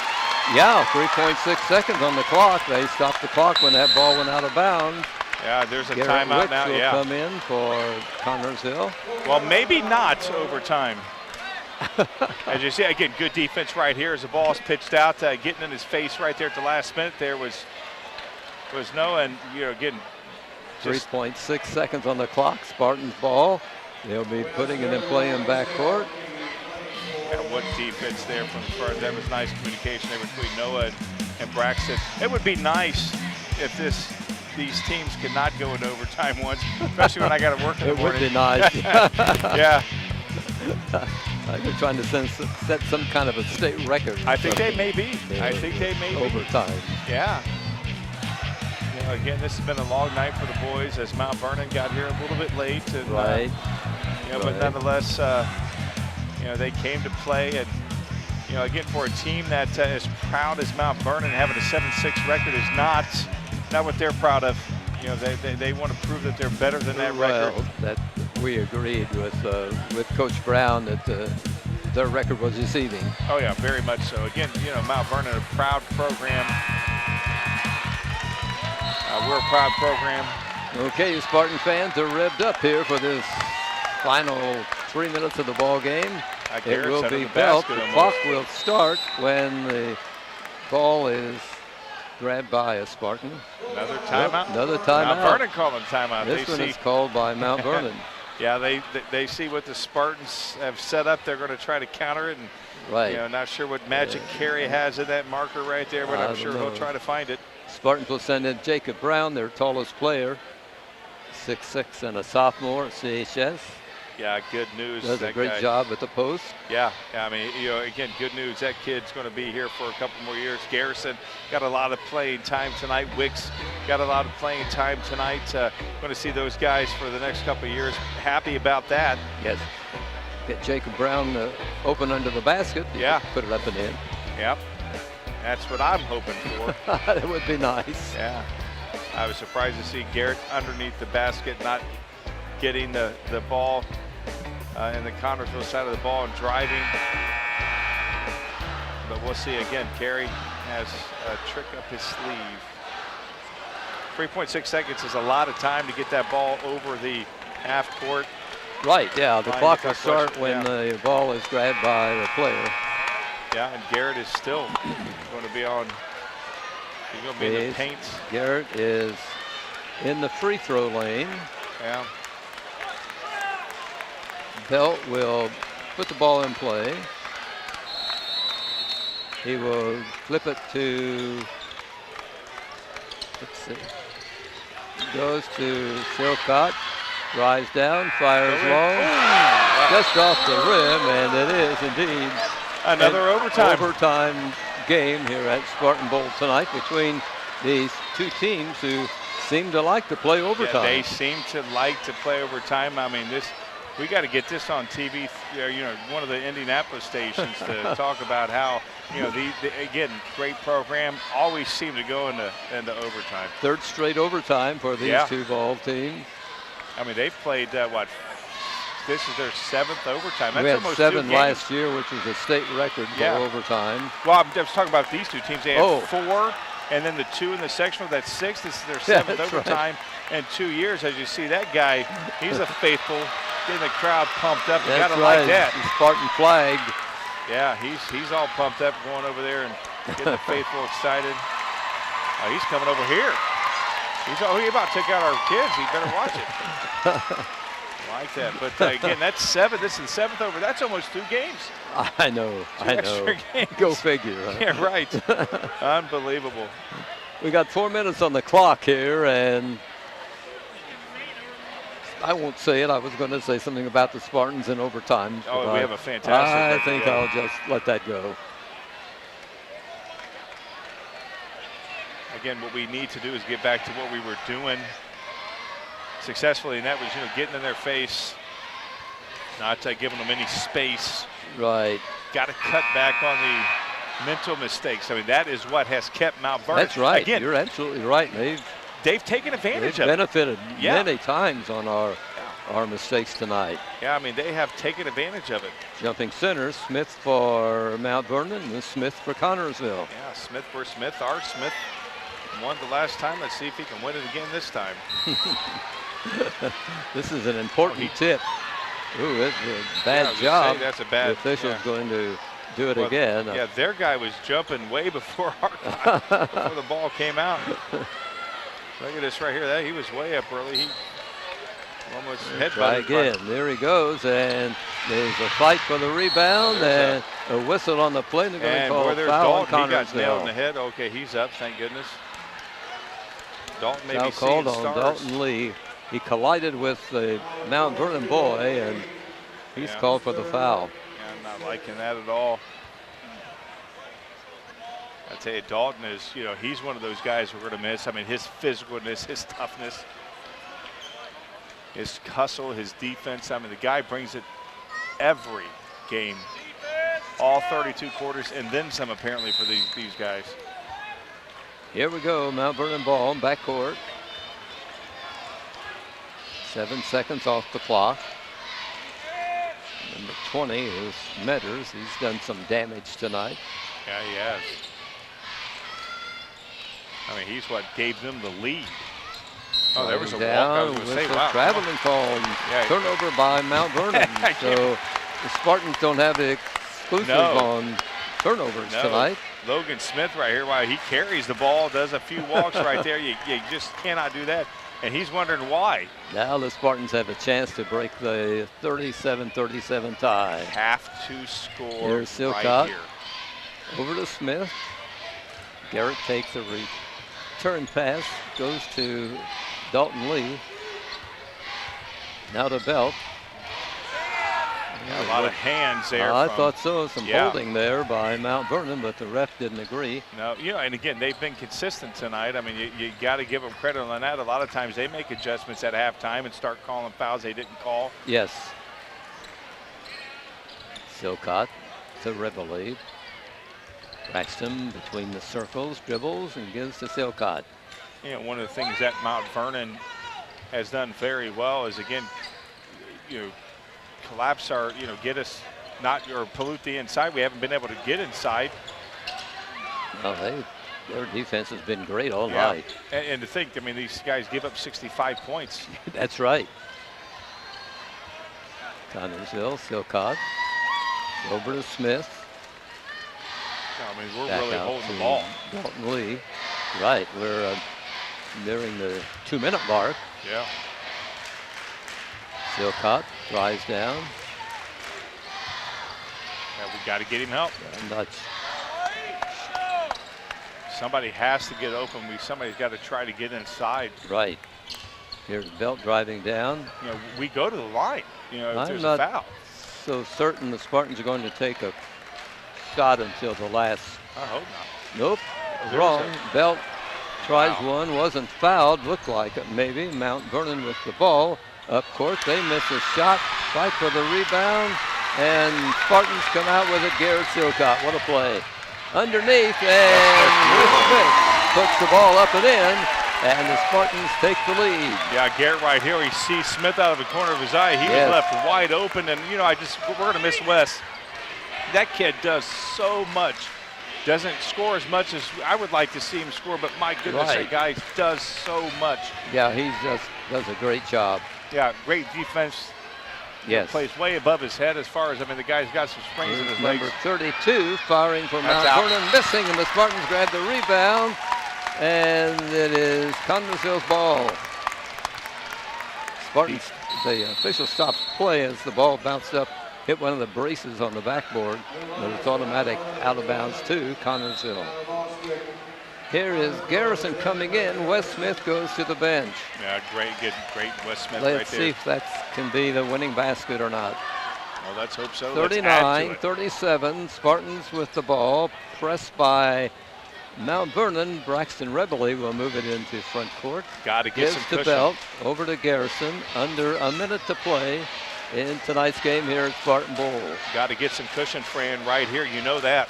Yeah, 3.6 seconds on the clock. They stopped the clock when that ball went out of bounds. Yeah, there's a Garrett timeout Wicks now. will Yeah. come in for Connersville. Well, maybe not overtime. As you see, again, good defense right here as the ball's pitched out, getting in his face right there at the last minute. There was no, and again, 3.6 seconds on the clock. Spartans ball. They'll be putting it in play in backcourt. And what defense there from the front. That was nice communication there between Noah and Braxton. It would be nice if these teams could not go into overtime once, especially when I got to work in the morning. It would be nice. Yeah. They're trying to set some kind of a state record. I think they may be. I think they may be. Overtime. Yeah. Again, this has been a long night for the boys as Mount Vernon got here a little bit late. And, right. But nonetheless, they came to play. And, again, for a team that as proud as Mount Vernon, having a 7-6 record is not what they're proud of. They want to prove that they're better than that record. Well, that we agreed with Coach Brown that their record was deceiving. Oh, yeah, very much so. Again, Mount Vernon, a proud program. We're a proud program. Okay, Spartan fans are revved up here for this final 3 minutes of the ball game. It will be belt. The clock will start when the ball is grabbed by a Spartan. Another timeout? Another timeout. Mount Vernon calling timeout. This one is called by Mount Vernon. Yeah, they see what the Spartans have set up. They're going to try to counter it. And, right. Not sure what magic Carey has in that marker right there, but I'm sure he'll try to find it. Spartans will send in Jacob Brown, their tallest player. 6'6" and a sophomore at CHS. Yeah, good news. Does a great job at the post. Yeah, I mean, again, good news. That kid's going to be here for a couple more years. Garrison got a lot of playing time tonight. Wicks got a lot of playing time tonight. Going to see those guys for the next couple of years. Happy about that. Yes. Get Jacob Brown open under the basket. Yeah. Put it up and in. Yep. That's what I'm hoping for. That would be nice. Yeah. I was surprised to see Garrett underneath the basket, not getting the ball in the Connersville side of the ball and driving. But we'll see again. Carey has a trick up his sleeve. 3.6 seconds is a lot of time to get that ball over the half court. Right, yeah, the Ryan, clock you will got a start question? when Yeah. the ball is grabbed by the player. Yeah, and Garrett is still going to be on. He's going to be in the Yes. paint. Garrett is in the free throw lane. Yeah. Belt will put the ball in play. He will flip it to, let's see, goes to Silcott, drives down, fires long, just off the rim, and it is indeed Another an overtime. game here at Spartan Bowl tonight between these two teams who seem to like to play overtime. Yeah, they seem to like to play overtime. I mean, we got to get this on TV, one of the Indianapolis stations to talk about how, again, great program, always seem to go into overtime. Third straight overtime for these two ball teams. I mean, they've played, this is their 7th overtime. That's We had almost 7 2 last year, which was a state record for overtime. Well, I'm just talking about these two teams. They had 4, and then the 2 in the sectional. That's 6. This is their 7th overtime in 2 years. As you see, that guy, he's a faithful, getting the crowd pumped up. You got to like that. The Spartan flag. Yeah, he's all pumped up, going over there and getting the faithful excited. Oh, he's coming over here. He about to take out our kids. He better watch it. Like that. But again, that's 7. This is the 7th over. That's almost 2 games. I know. Extra games. Go figure. Right? Yeah, right. Unbelievable. We got 4 minutes on the clock here, and I won't say it. I was going to say something about the Spartans in overtime. Oh, we have a fantastic. I think I'll just let that go. Again, what we need to do is get back to what we were doing successfully, and that was, getting in their face, not giving them any space. Right. Got to cut back on the mental mistakes. I mean, that is what has kept Mount Vernon. That's right. Again, you're absolutely right. They've taken advantage they've of benefited many times on our mistakes tonight. Yeah, I mean, they have taken advantage of it. Jumping center, Smith for Mount Vernon and Smith for Connersville. Yeah, Smith for Smith. Our Smith won the last time. Let's see if he can win it again this time. This is an important tip. Ooh, it's a bad job. That's a bad. The official's going to do it again. Yeah, their guy was jumping way before our guy, before the ball came out. Look at this right here. He was way up early. He almost headbutted. Try again. There he goes, and there's a fight for the rebound, and a whistle on the play. They're going to call a foul on Dalton. He got Connersville. nailed in the head. Okay, he's up. Thank goodness. Dalton maybe Foul seeing called on stars. Dalton Lee. He collided with the Mount Vernon boy, and he's called for the foul. Yeah, I'm not liking that at all. I tell you, Dalton is, he's one of those guys we're going to miss. I mean, his physicalness, his toughness, his hustle, his defense. I mean, the guy brings it every game, all 32 quarters, and then some apparently for these guys. Here we go, Mount Vernon ball in backcourt. 7 seconds off the clock. Number 20 is Metters. He's done some damage tonight. Yeah, he has. I mean, he's what gave them the lead. Oh, there was a walk. I was going to say, wow. Traveling call. Turnover by Mount Vernon. So the Spartans don't have the exclusive on turnovers tonight. Logan Smith right here, wow, he carries the ball, does a few walks right there. You just cannot do that. And he's wondering why. Now the Spartans have a chance to break the 37-37 tie. Have to score. There's Silcott. Right here. Over to Smith. Garrett takes a return pass, goes to Dalton Lee. Now to Belt. Yeah, a lot of hands there. I thought so. Some holding there by Mount Vernon, but the ref didn't agree. No, and again, they've been consistent tonight. I mean, you got to give them credit on that. A lot of times they make adjustments at halftime and start calling fouls they didn't call. Yes. Silcott to Rivoli. Braxton between the circles, dribbles, and gives to Silcott. One of the things that Mount Vernon has done very well is, again, collapse our, get us not or pollute the inside. We haven't been able to get inside. Well, their defense has been great all night. And to think, I mean, these guys give up 65 points. That's right. Connersville, Silcott, over to Smith. I mean, we're Back really out holding to the ball. Dalton Lee. Right, we're nearing the 2-minute mark. Yeah. Silcott drives down. Yeah, we got to get him help. Somebody has to get open. Somebody's got to try to get inside. Right. Here's Belt driving down. We go to the line. If there's I'm a not foul. so certain the Spartans are going to take a shot until the last. I hope not. Nope. There's Wrong. Belt tries one, wasn't fouled. Looked like it maybe. Mount Vernon with the ball. Up court, they miss a shot. Fight for the rebound. And Spartans come out with it. Garrett Silcott. What a play. Underneath, and Smith puts the ball up and in, and the Spartans take the lead. Yeah, Garrett right here. He sees Smith out of the corner of his eye. He was left wide open, and we're going to miss Wes. That kid does so much. Doesn't score as much as I would like to see him score, but my goodness, that guy does so much. Yeah, he does a great job. Yeah, great defense. Yes. Plays way above his head as far as, the guy's got some springs in his legs. Number 32 firing for Mount out. Vernon, missing, and the Spartans grab the rebound, and it is Connersville's ball. Spartans, the official stopped play as the ball bounced up, hit one of the braces on the backboard, but it's automatic out of bounds to Connersville. Here is Garrison coming in. Wes Smith goes to the bench. Yeah, great Wes Smith Let's right there. see if that can be the winning basket or not. Well, let's hope so. 39-37, Spartans with the ball, pressed by Mount Vernon. Braxton Rebeley will move it into front court. Got to get Gives some to cushion. Belt, over to Garrison, under a minute to play in tonight's game here at Spartan Bowl. Got to get some cushion, Fran, right here. You know that.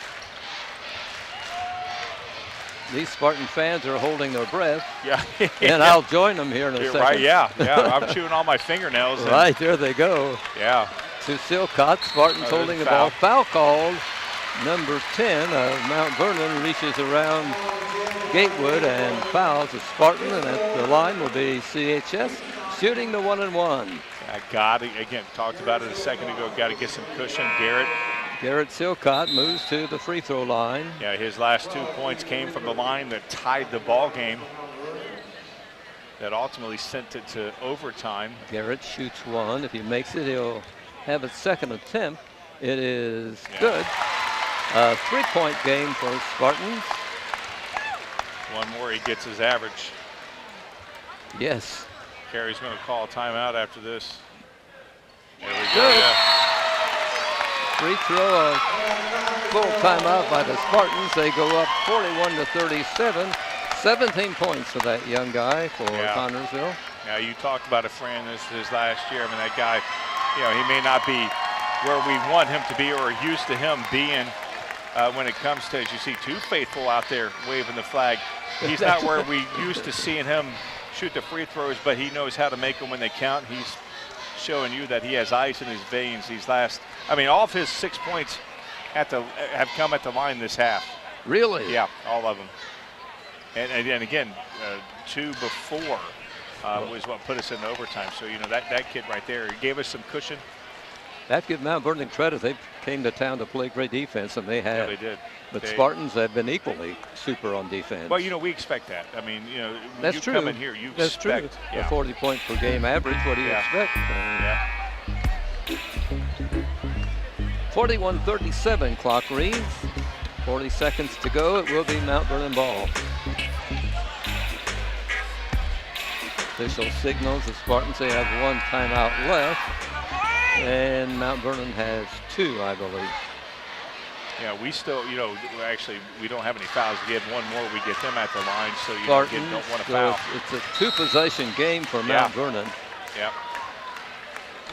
These Spartan fans are holding their breath. Yeah. And I'll join them here in a second. Right, yeah. I'm chewing all my fingernails. Right, there they go. Yeah. To Silcott, Spartans holding the ball. Foul called. Number 10 of Mount Vernon reaches around Gatewood and fouls a Spartan, and at the line will be CHS shooting the 1-and-1. I got it. Again, talked about it a second ago. Got to get some cushion. Garrett Silcott moves to the free throw line. Yeah, his last 2 points came from the line that tied the ball game. That ultimately sent it to overtime. Garrett shoots one. If he makes it, he'll have a second attempt. It is good. A 3-point game for Spartans. One more, he gets his average. Yes. Carey's going to call a timeout after this. There we go. Good. Yeah. Free throw, a full timeout by the Spartans. They go up 41-37. 17 points for that young guy for Connersville. Now, you talked about a Fran this last year. I mean, that guy, he may not be where we want him to be or used to him being when it comes to, as you see, Too Faithful out there waving the flag. He's not where we used to seeing him shoot the free throws, but he knows how to make them when they count. He's showing you that he has ice in his veins all of his 6 points have come at the line this half. Really? Yeah, all of them. And again, 2 before was what put us in overtime. So, that kid right there, he gave us some cushion. That give Mount Vernon credit. They came to town to play great defense, and they have. Yeah, they did. But Spartans have been equally super on defense. Well, we expect that. I mean, that's you true. come in here, you that's expect. True. Yeah. A 40-point per game average. What do you expect? 41-37 clock reads. 40 seconds to go. It will be Mount Vernon ball. Official signals the Spartans. They have 1 timeout left. And Mount Vernon has 2, I believe. Yeah, we still, actually, we don't have any fouls. We have 1 more, we get them at the line, so you don't want to foul. It's a 2-possession game for Mount Vernon. Yeah.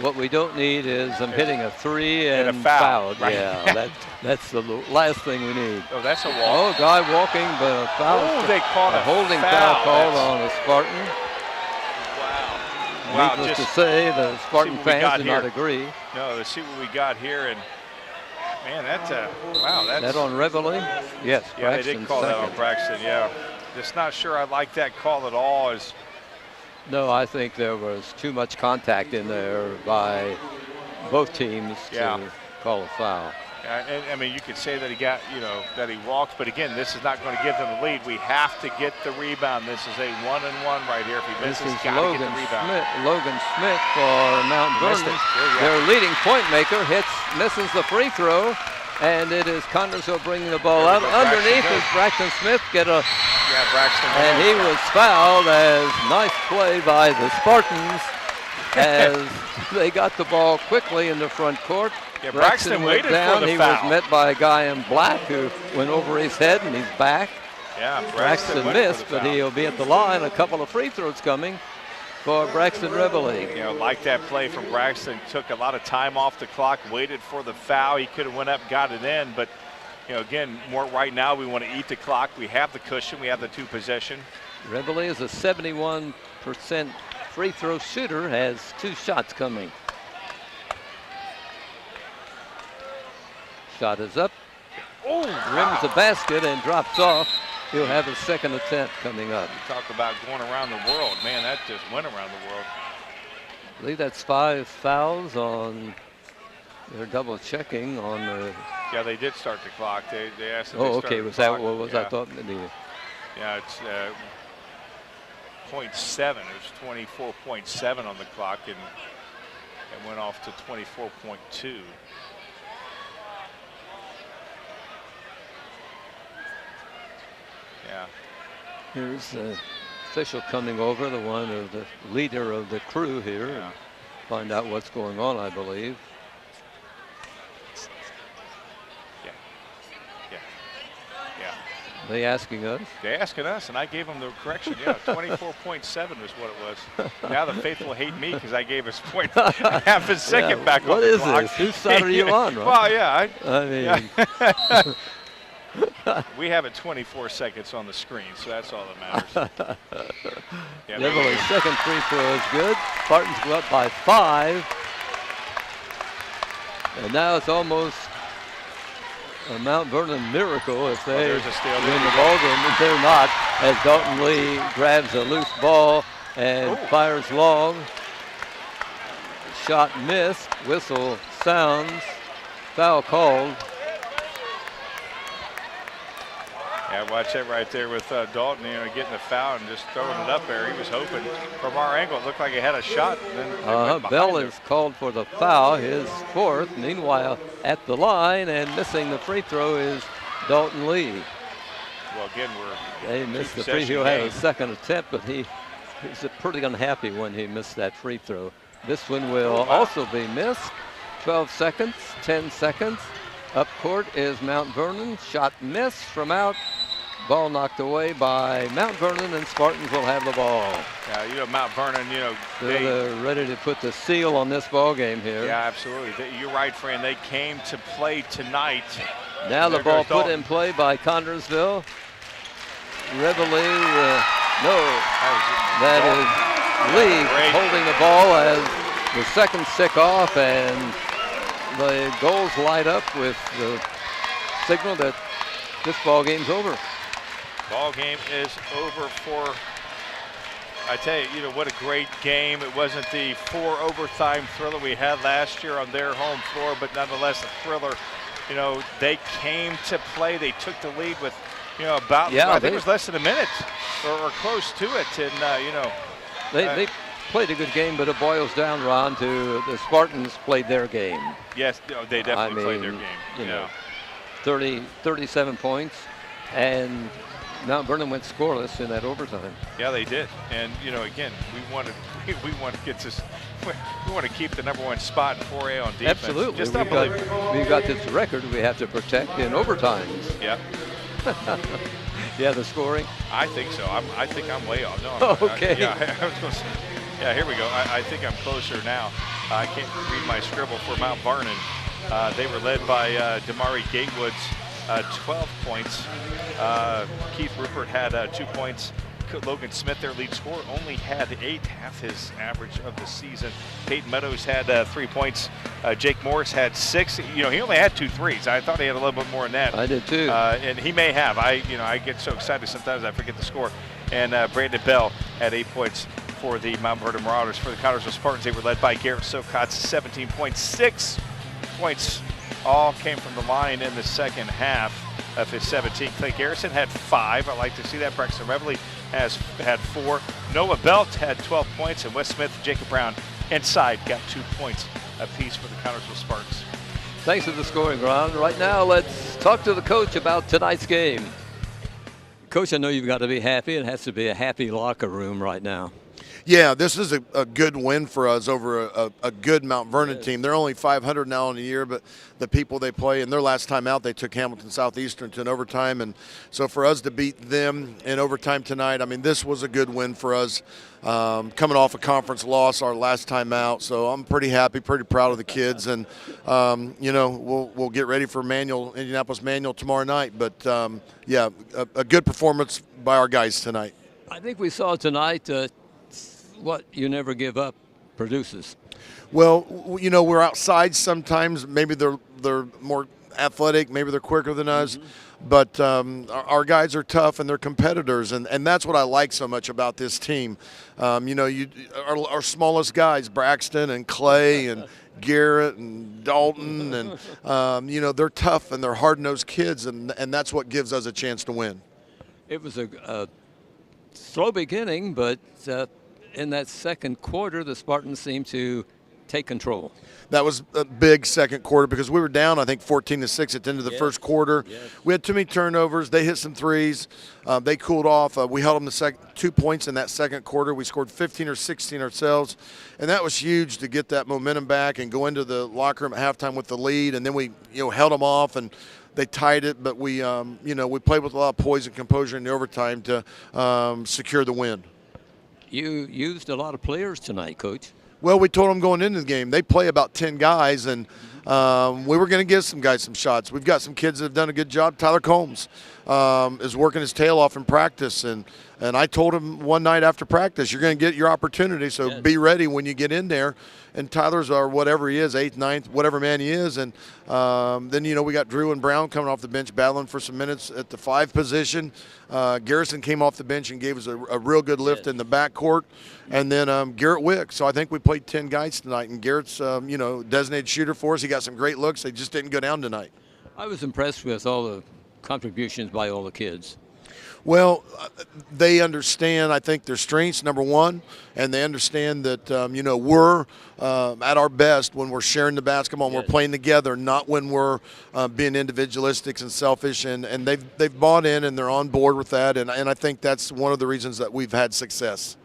What we don't need is them hitting a 3 and a foul. fouled. Right. Yeah, that's the last thing we need. Oh, that's a walk. Oh, guy walking, but a foul. Oh, they called a holding foul called on a Spartan. Wow. Wow, Needless to just say, the Spartan what we fans got do here. not agree. No, let's see what we got here. And man, that's wow. That's That on Reveille? Yes, yeah, they Braxton did call that on second. Braxton. Yeah, just not sure I like that call at all. As No, I think there was too much contact in there by both teams Yeah. to call a foul. and I mean, you could say that he got, that he walked, but again, this is not going to give them the lead. We have to get the rebound. This is a 1-and-1 right here. If he This misses, is got to get the rebound. Logan Smith for Mount Missed Vernon. it. Yeah. Their leading point maker misses the free throw, and it is Connersville bringing the ball out. There we go. Underneath Braxton is Braxton Smith Yeah, Braxton. and he was fouled. As nice play by the Spartans as they got the ball quickly in the front court. Yeah, Braxton went waited down. for the He foul. was met by a guy in black who went over his head, and he's back. Yeah, Braxton went for missed, the but foul. he'll be at the line. A couple of free throws coming for Braxton Reveille. Like that play from Braxton, took a lot of time off the clock, waited for the foul. He could have went up, got it in, but again, more right now we want to eat the clock. We have the cushion, we have the 2 possession. Reveille is a 71% free throw shooter, has 2 shots coming. Shot is up, Oh, rims the basket and drops off. He'll have his second attempt coming up. Talk about going around the world. Man, that just went around the world. I believe that's 5 fouls on, they're double checking on the, Yeah, they did start the clock. They asked if oh, they okay, started was the that clock. what was Yeah. I thought? Yeah, it's 0.7. It was 24.7 on the clock, and it went off to 24.2. Yeah. Here's the official coming over, the one of the leader of the crew here, Yeah. and find out what's going on, I believe. Yeah. They asking us? They're asking us, and I gave them the correction. Yeah, 24.7 is what it was. Now the faithful hate me because I gave us half a second Yeah, back on what the is clock. this? Whose side are you on, Ron? Well, yeah, I mean, we have it 24 seconds on the screen, so that's all that matters. Yeah, Reveille's second free throw is good. Spartans go up by 5. And now it's almost a Mount Vernon miracle if they there's a steal. win the ball game. But they're not, as Dalton Lee grabs a loose ball and fires long. Shot missed. Whistle sounds. Foul called. Yeah, watch that right there with Dalton, getting the foul and just throwing it up there. He was hoping from our angle, it looked like he had a shot. And then it went behind Bell him. is called for the foul, his 4th. Meanwhile, at the line and missing the free throw is Dalton Lee. Well, again, They missed the free two-possession throw. Had a game. second attempt, but he was pretty unhappy when he missed that free throw. This one will also be missed. 12 seconds, 10 seconds. Up court is Mount Vernon. Shot missed from out. Ball knocked away by Mount Vernon, and Spartans will have the ball. Yeah, Mount Vernon, They're ready to put the seal on this ball game here. Yeah, absolutely. You're right, Fran. They came to play tonight. Now the There ball goes put Dalton. in play by Connersville. Reveille, no, that is Lee Great. holding the ball as the second stick off, and the goals light up with the signal that this ball game's over. Ball game is over for, I tell you, what a great game. It wasn't the 4 overtime thriller we had last year on their home floor, but nonetheless a thriller. They came to play. They took the lead with, about, I think it was less than a minute or close to it. And, They played a good game, but it boils down, Ron, to the Spartans played their game. yes, they definitely played their game. You know, 37 points, and Mount Vernon went scoreless in that overtime. Yeah, they did. And again, we want to get this. We want to keep the #1 spot in 4A on defense. Absolutely. Just unbelievable. We've got this record we have to protect in overtimes. Yeah, Yeah, the scoring. I think so. I think I'm way off. No, Okay. I was going to say. Yeah, here we go. I think I'm closer now. I can't read my scribble for Mount Vernon. They were led by Damari Gatewoods, 12 points. Keith Rupert had 2 points. Logan Smith, their lead scorer, only had 8, half his average of the season. Peyton Meadows had 3 points. Jake Morris had 6. He only had 2 threes. I thought he had a little bit more than that. I did too. And he may have. I get so excited sometimes I forget the score. And Brandon Bell had 8 points for the Mount Vernon Marauders. For the Connersville Spartans, they were led by Garrett Sokot's 17 points. 6 points all came from the line in the second half of his 17. Clay Garrison had 5. I like to see that. Braxton Reveley had 4. Noah Belt had 12 points, and Wes Smith and Jacob Brown inside got 2 points apiece for the Connersville Spartans. Thanks for the scoring, Ron. Right now, let's talk to the coach about tonight's game. Coach, I know you've got to be happy. It has to be a happy locker room right now. Yeah, this is a good win for us over a good Mount Vernon team. They're only 500 now in a year, but the people they play, and their last time out, they took Hamilton Southeastern to an overtime. And so for us to beat them in overtime tonight, I mean, this was a good win for us. Coming off a conference loss our last time out. So I'm pretty happy, pretty proud of the kids. And, we'll get ready for Indianapolis Manual tomorrow night. But, yeah, a good performance by our guys tonight. I think we saw tonight what you never give up produces. Well, we're outside sometimes. Maybe they're more athletic. Maybe they're quicker than us. But our guys are tough and they're competitors, and that's what I like so much about this team. Our smallest guys, Braxton and Clay and Garrett and Dalton, and they're tough and they're hard-nosed kids, and that's what gives us a chance to win. It was a slow beginning, but in that second quarter, the Spartans seemed to take control. That was a big second quarter because we were down, I think, 14-6 at the end of the first quarter. Yes. We had too many turnovers. They hit some threes. They cooled off. We held them 2 points in that second quarter. We scored 15 or 16 ourselves, and that was huge to get that momentum back and go into the locker room at halftime with the lead. And then we, held them off and they tied it, but we played with a lot of poise and composure in the overtime to secure the win. You used a lot of players tonight, Coach. Well, we told them going into the game, they play about 10 guys, and we were going to give some guys some shots. We've got some kids that have done a good job. Tyler Combs is working his tail off in practice, and I told him one night after practice, you're going to get your opportunity, so be ready when you get in there. And Tyler's our whatever he is, 8th, 9th, whatever man he is. And then, we got Drew and Brown coming off the bench battling for some minutes at the 5 position. Garrison came off the bench and gave us a real good lift in the backcourt. And then Garrett Wick. So I think we played 10 guys tonight. And Garrett's, designated shooter for us. He got some great looks. They just didn't go down tonight. I was impressed with all the contributions by all the kids. Well, they understand, I think, their strengths, number one, and they understand that, we're at our best when we're sharing the basketball and we're playing together, not when we're being individualistic and selfish. And they've bought in and they're on board with that, and I think that's one of the reasons that we've had success.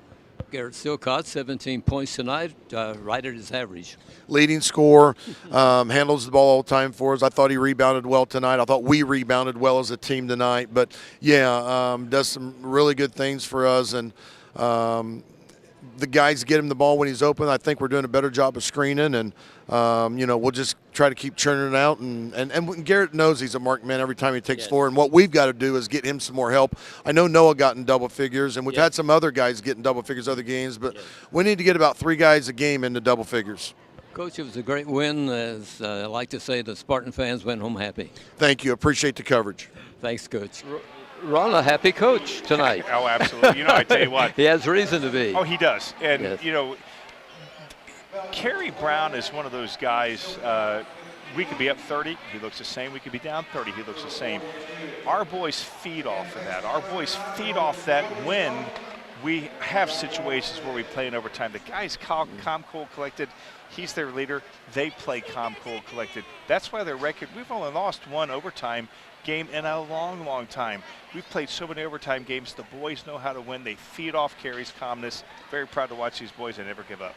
Garrett Silcott, 17 points tonight, right at his average. Leading scorer, handles the ball all the time for us. I thought he rebounded well tonight. I thought we rebounded well as a team tonight. But, does some really good things for us. And the guys get him the ball when he's open. I think we're doing a better job of screening. And, we'll just try to keep churning it out. And Garrett knows he's a marked man every time he takes forward. And what we've got to do is get him some more help. I know Noah got in double figures, and we've had some other guys get in double figures other games. But we need to get about 3 guys a game into double figures. Coach, it was a great win. As I like to say, the Spartan fans went home happy. Thank you. Appreciate the coverage. Thanks, Coach. Ron, a happy coach tonight. Oh, absolutely. I tell you what. He has reason to be. Oh, he does. And, Kerry Brown is one of those guys, we could be up 30, he looks the same. We could be down 30, he looks the same. Our boys feed off of that. Our boys feed off that when we have situations where we play in overtime. The guys calm, cool, collected. He's their leader. They play calm, cool, collected. That's why their record, we've only lost 1 overtime game in a long, long time. We've played so many overtime games. The boys know how to win. They feed off Kerry's calmness. Very proud to watch these boys and never give up.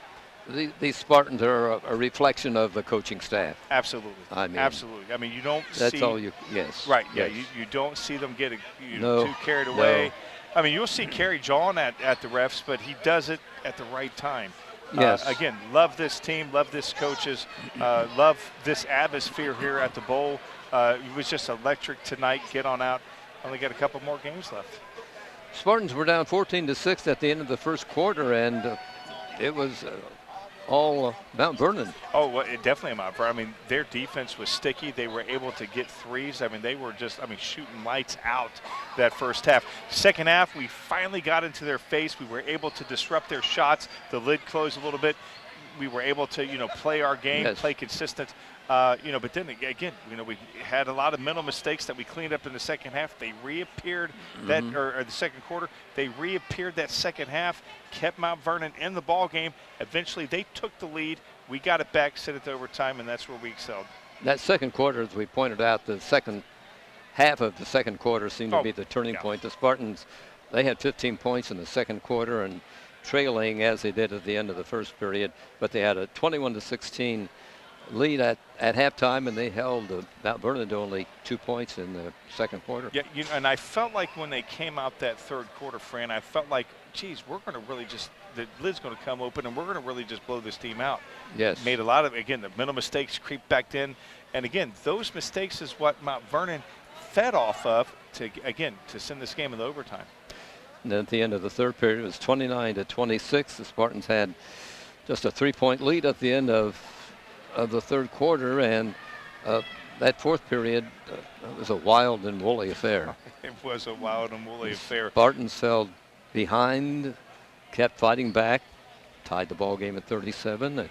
These Spartans are a reflection of the coaching staff. Absolutely. Absolutely. I mean, you don't see. That's all you. Yes. Right. Yes. Yeah. You don't see them get too carried away. No. I mean, you'll see Kerry jawing at the refs, but he does it at the right time. Yes. Again, love this team, love this coaches, love this atmosphere here at the Bowl. It was just electric tonight. Get on out. Only got a couple more games left. Spartans were down 14-6 at the end of the first quarter, and it was all Mount Vernon. Oh, well, it definitely Mount Vernon. I mean, their defense was sticky. They were able to get threes. I mean, they were just, shooting lights out that first half. Second half, we finally got into their face. We were able to disrupt their shots. The lid closed a little bit. We were able to, play our game, Yes. play consistent. But then again, we had a lot of mental mistakes that we cleaned up in the second half. They reappeared or the second quarter. They reappeared that second half, kept Mount Vernon in the ball game. Eventually, they took the lead. We got it back, sent it to overtime, and that's where we excelled. That second quarter, as we pointed out, the second half of the second quarter seemed to be the turning point. The Spartans, they had 15 points in the second quarter and trailing as they did at the end of the first period, but they had a 21-16 lead at halftime, and they held Mount Vernon to only 2 points in the second quarter. Yeah, and I felt like when they came out that third quarter, Fran, I felt like, geez, we're going to really just, the lid's going to come open, and we're going to really just blow this team out. Yes. Made a lot of, again, the mental mistakes creep back in. And again, those mistakes is what Mount Vernon fed off of to send this game into overtime. And then at the end of the third period, it was 29-26. The Spartans had just a 3-point lead at the end of the third quarter, and that fourth period was a wild and woolly affair. It was a wild and woolly affair. Spartans held behind, kept fighting back, tied the ball game at 37 at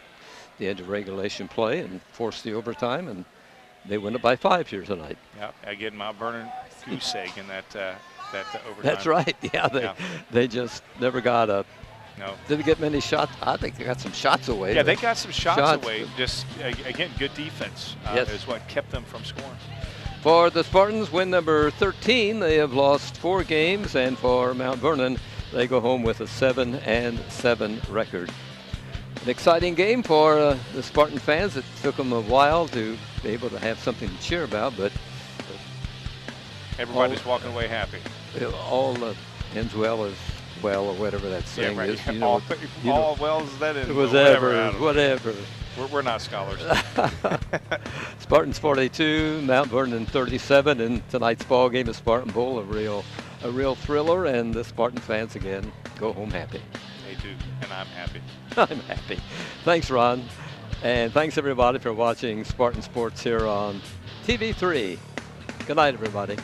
the edge of regulation play, and forced the overtime, and they win it by 5 here tonight. Yeah, again, Mount Vernon goose egg in that overtime. That's right. Yeah, they just never got a. No. Didn't get many shots. I think they got some shots away. Yeah, they got some shots away. Just, again, good defense Yes. is what kept them from scoring. For the Spartans, win number 13. They have lost 4 games, and for Mount Vernon, they go home with a 7-7 record. An exciting game for the Spartan fans. It took them a while to be able to have something to cheer about, but Everybody's walking away happy. all ends well as well, or whatever that saying is. All well as that is. Whatever. We're not scholars. Spartans 42, Mount Vernon 37, and tonight's ball game is Spartan Bowl, a real thriller, and the Spartan fans again go home happy. They do, and I'm happy. I'm happy. Thanks, Ron, and thanks everybody for watching Spartan Sports here on TV3. Good night, everybody.